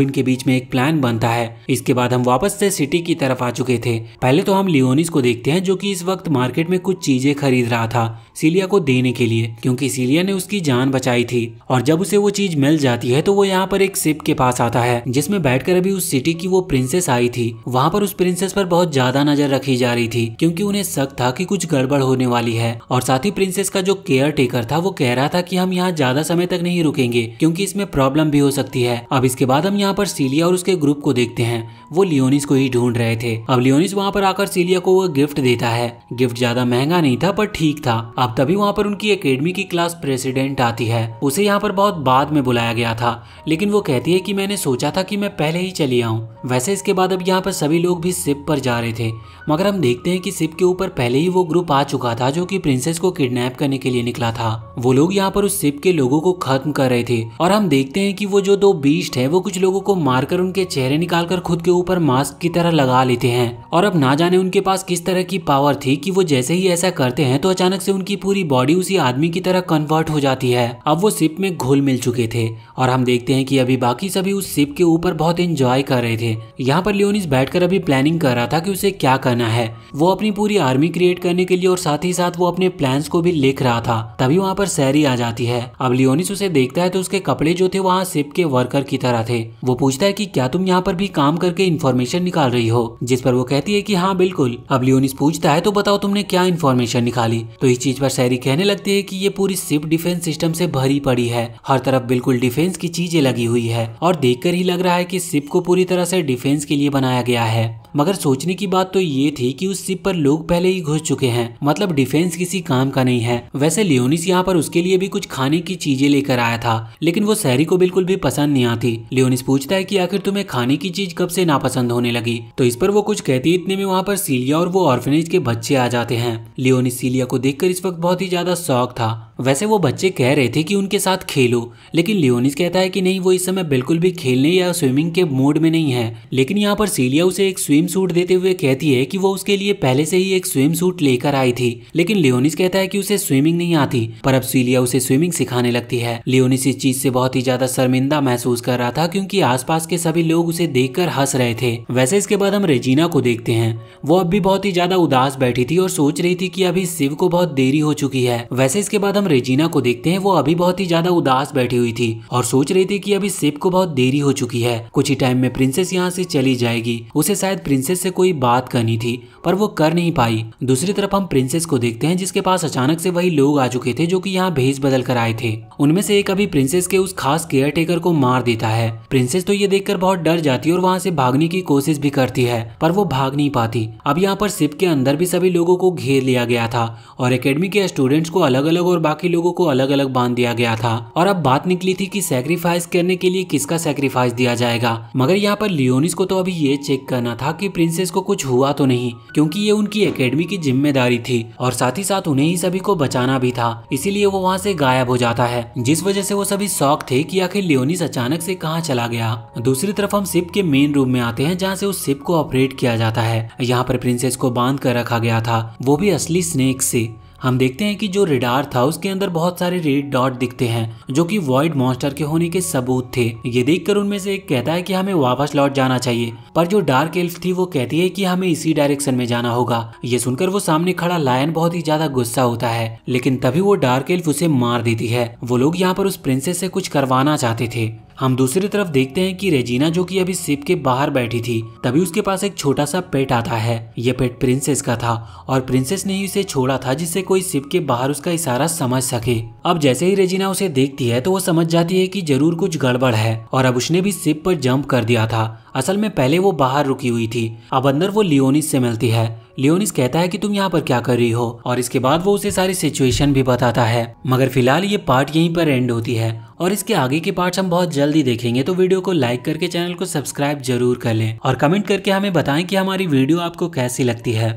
इनके बीच में एक प्लान बनता है। इसके बाद हम वापस से सिटी की तरफ आ चुके थे। पहले तो हम लियोनिस को देखते हैं जो कि इस वक्त मार्केट में कुछ चीजें खरीद रहा था सीलिया को देने के लिए, क्योंकि सीलिया ने उसकी जान बचाई थी। और जब उसे वो चीज मिल जाती है तो वो यहाँ पर एक शिप के पास आता है जिसमें बैठकर अभी उस सिटी की वो प्रिंसेस आई थी। वहाँ पर उस प्रिंसेस पर बहुत ज्यादा नजर रखी जा रही थी क्योंकि उन्हें शक था कि कुछ गड़बड़ होने वाली है। और साथ ही प्रिंसेस का जो केयर टेकर था वो कह रहा था कि हम यहाँ ज्यादा समय तक नहीं रुकेंगे क्योंकि इसमें प्रॉब्लम भी हो सकती है। अब इसके बाद हम यहाँ पर सीलिया और उसके ग्रुप को देखते हैं। वो लियोनिस को ही ढूंढ रहे थे। अब लियोनिस वहाँ पर आकर सीलिया को वो गिफ्ट देता है। गिफ्ट ज्यादा महंगा नहीं था पर ठीक था। अब तभी वहाँ पर उनकी एकेडमी की क्लास प्रेसिडेंट आती है। उसे यहाँ पर बहुत बाद में बुलाया गया था, लेकिन वो कहती है कि मैंने सोचा था कि मैं पहले ही चली आऊँ। वैसे इसके बाद अब यहाँ पर सभी लोग भी शिप पर जा रहे थे, मगर हम देखते हैं कि शिप के ऊपर पहले ही वो ग्रुप आ चुका था जो कि प्रिंसेस को किडनैप करने के लिए निकला था। वो लोग यहाँ पर उस शिप के लोगों को खत्म कर रहे थे और हम देखते हैं कि वो जो दो बीस्ट है वो कुछ लोगों को मारकर उनके चेहरे निकालकर खुद के ऊपर मास्क की तरह लगा लेते हैं। और अब ना जाने उनके पास किस तरह की पावर थी कि वो जैसे ही ऐसा करते हैं तो अचानक से उनकी पूरी बॉडी उसी आदमी की तरह कन्वर्ट हो जाती है। अब वो शिप में घुल मिल चुके थे और हम देखते हैं कि अभी बाकी सभी उस शिप के ऊपर बहुत एंजॉय कर रहे थे। यहाँ पर लियोनिस बैठकर अभी प्लानिंग कर रहा था कि उसे क्या करना है। वो अपनी पूरी आर्मी क्रिएट करने के लिए और साथ ही साथ वो अपने प्लान्स को भी लिख रहा था। तभी वहाँ पर सैरी आ जाती है। अब लियोनिस उसे देखता है तो उसके कपड़े जो थे वहाँ शिप के वर्कर की तरह थे। वो पूछता है कि क्या तुम यहाँ पर भी काम करके इन्फॉर्मेशन निकाल रही हो, जिस पर वो कहती है कि हाँ बिल्कुल। अब लियोनिस पूछता है तो बताओ तुमने क्या इन्फॉर्मेशन निकाली। तो इस चीज पर सैरी कहने लगती है कि ये पूरी शिप डिफेंस सिस्टम से भरी पड़ी है, हर तरफ बिल्कुल डिफेंस की चीजें लगी हुई है और देखकर ही लग रहा है कि शिप को पूरी तरह से डिफेंस के लिए बनाया गया है। मगर सोचने की बात तो ये थी कि उस शिप पर लोग पहले ही घुस चुके हैं, मतलब डिफेंस किसी काम का नहीं है। वैसे लियोनिस यहाँ पर उसके लिए भी कुछ खाने की चीजें लेकर आया था, लेकिन वो सैरी को बिल्कुल भी पसंद नहीं आती। लियोनिस पूछता है कि आखिर तुम्हें खाने की चीज कब से नापसंद होने लगी। तो इस पर वो कुछ कहती, इतने में वहाँ पर सीलिया और वो ऑर्फनेज के बच्चे आ जाते हैं। लियोनिस सीलिया को देखकर इस वक्त बहुत ही ज्यादा शौक था। वैसे वो बच्चे कह रहे थे कि उनके साथ खेलो, लेकिन लियोनिस कहता है कि नहीं, वो इस समय बिल्कुल भी खेलने या स्विमिंग के मूड में नहीं है। लेकिन यहाँ पर सीलिया उसे एक स्विम सूट देते हुए कहती है कि वो उसके लिए पहले से ही एक स्विम सूट लेकर आई थी, लेकिन लियोनिस कहता है कि उसे स्विमिंग नहीं आती। पर अब सीलिया उसे स्विमिंग सिखाने लगती है। लियोनिस इस चीज से बहुत ही ज्यादा शर्मिंदा महसूस कर रहा था क्योंकि आसपास के सभी लोग उसे देखकर हंस रहे थे। वैसे इसके बाद हम रेजिना को देखते हैं। वो अब भी बहुत ही ज्यादा उदास बैठी थी और सोच रही थी कि अभी शिव को बहुत देरी हो चुकी है। वैसे इसके बाद हम रेजिना को देखते हैं। वो अभी बहुत ही ज्यादा उदास बैठी हुई थी और सोच रही थी कि अभी शिव को बहुत देरी हो चुकी है, कुछ ही टाइम में प्रिंसेस यहाँ से चली जाएगी। उसे शायद प्रिंसेस से कोई बात करनी थी पर वो कर नहीं पाई। दूसरी तरफ हम प्रिंसेस को देखते हैं जिसके पास अचानक से वही लोग आ चुके थे जो कि यहाँ भेष बदल कर आए थे। उनमें से एक अभी प्रिंसेस के उस खास केयर टेकर को मार देता है। प्रिंसेस तो ये देखकर बहुत डर जाती है और वहाँ से भागने की कोशिश भी करती है पर वो भाग नहीं पाती। अब यहाँ पर शिप के अंदर भी सभी लोगों को घेर लिया गया था और एकेडमी के स्टूडेंट्स को अलग अलग और बाकी लोगों को अलग अलग बांध दिया गया था। और अब बात निकली थी कि सैक्रिफाइस करने के लिए किसका सैक्रिफाइस दिया जाएगा। मगर यहाँ पर लियोनिस को तो अभी ये चेक करना था कि प्रिंसेस को कुछ हुआ तो नहीं, क्योंकि ये उनकी एकेडमी की जिम्मेदारी थी और साथ ही साथ उन्हें ही सभी को बचाना भी था। इसीलिए वो वहाँ से गायब हो जाता है, जिस वजह से वो सभी शॉक थे कि आखिर लियोनिस अचानक से कहाँ चला गया। दूसरी तरफ हम शिप के मेन रूम में आते हैं जहाँ से उस शिप को ऑपरेट किया जाता है। यहाँ पर प्रिंसेस को बांध कर रखा गया था, वो भी असली स्नेक से। हम देखते हैं कि जो रेडार था उसके अंदर बहुत सारे रेड डॉट दिखते हैं जो कि वॉइड मॉन्स्टर के होने के सबूत थे। ये देखकर उनमें से एक कहता है कि हमें वापस लौट जाना चाहिए, पर जो डार्क एल्फ थी वो कहती है कि हमें इसी डायरेक्शन में जाना होगा। ये सुनकर वो सामने खड़ा लायन बहुत ही ज्यादा गुस्सा होता है, लेकिन तभी वो डार्क एल्फ उसे मार देती है। वो लोग यहाँ पर उस प्रिंसेस से कुछ करवाना चाहते थे। हम दूसरी तरफ देखते हैं कि रेजिना जो कि अभी शिप के बाहर बैठी थी, तभी उसके पास एक छोटा सा पेट आता है। ये पेट प्रिंसेस का था और प्रिंसेस ने ही उसे छोड़ा था जिससे कोई शिप के बाहर उसका इशारा समझ सके। अब जैसे ही रेजिना उसे देखती है तो वो समझ जाती है कि जरूर कुछ गड़बड़ है और अब उसने भी शिप पर जंप कर दिया था। असल में पहले वो बाहर रुकी हुई थी। अब अंदर वो लियोनिस से मिलती है। लियोनिस कहता है कि तुम यहाँ पर क्या कर रही हो, और इसके बाद वो उसे सारी सिचुएशन भी बताता है। मगर फिलहाल ये पार्ट यहीं पर एंड होती है और इसके आगे के पार्ट्स हम बहुत जल्दी देखेंगे। तो वीडियो को लाइक करके चैनल को सब्सक्राइब जरूर कर लें और कमेंट करके हमें बताएं कि हमारी वीडियो आपको कैसी लगती है।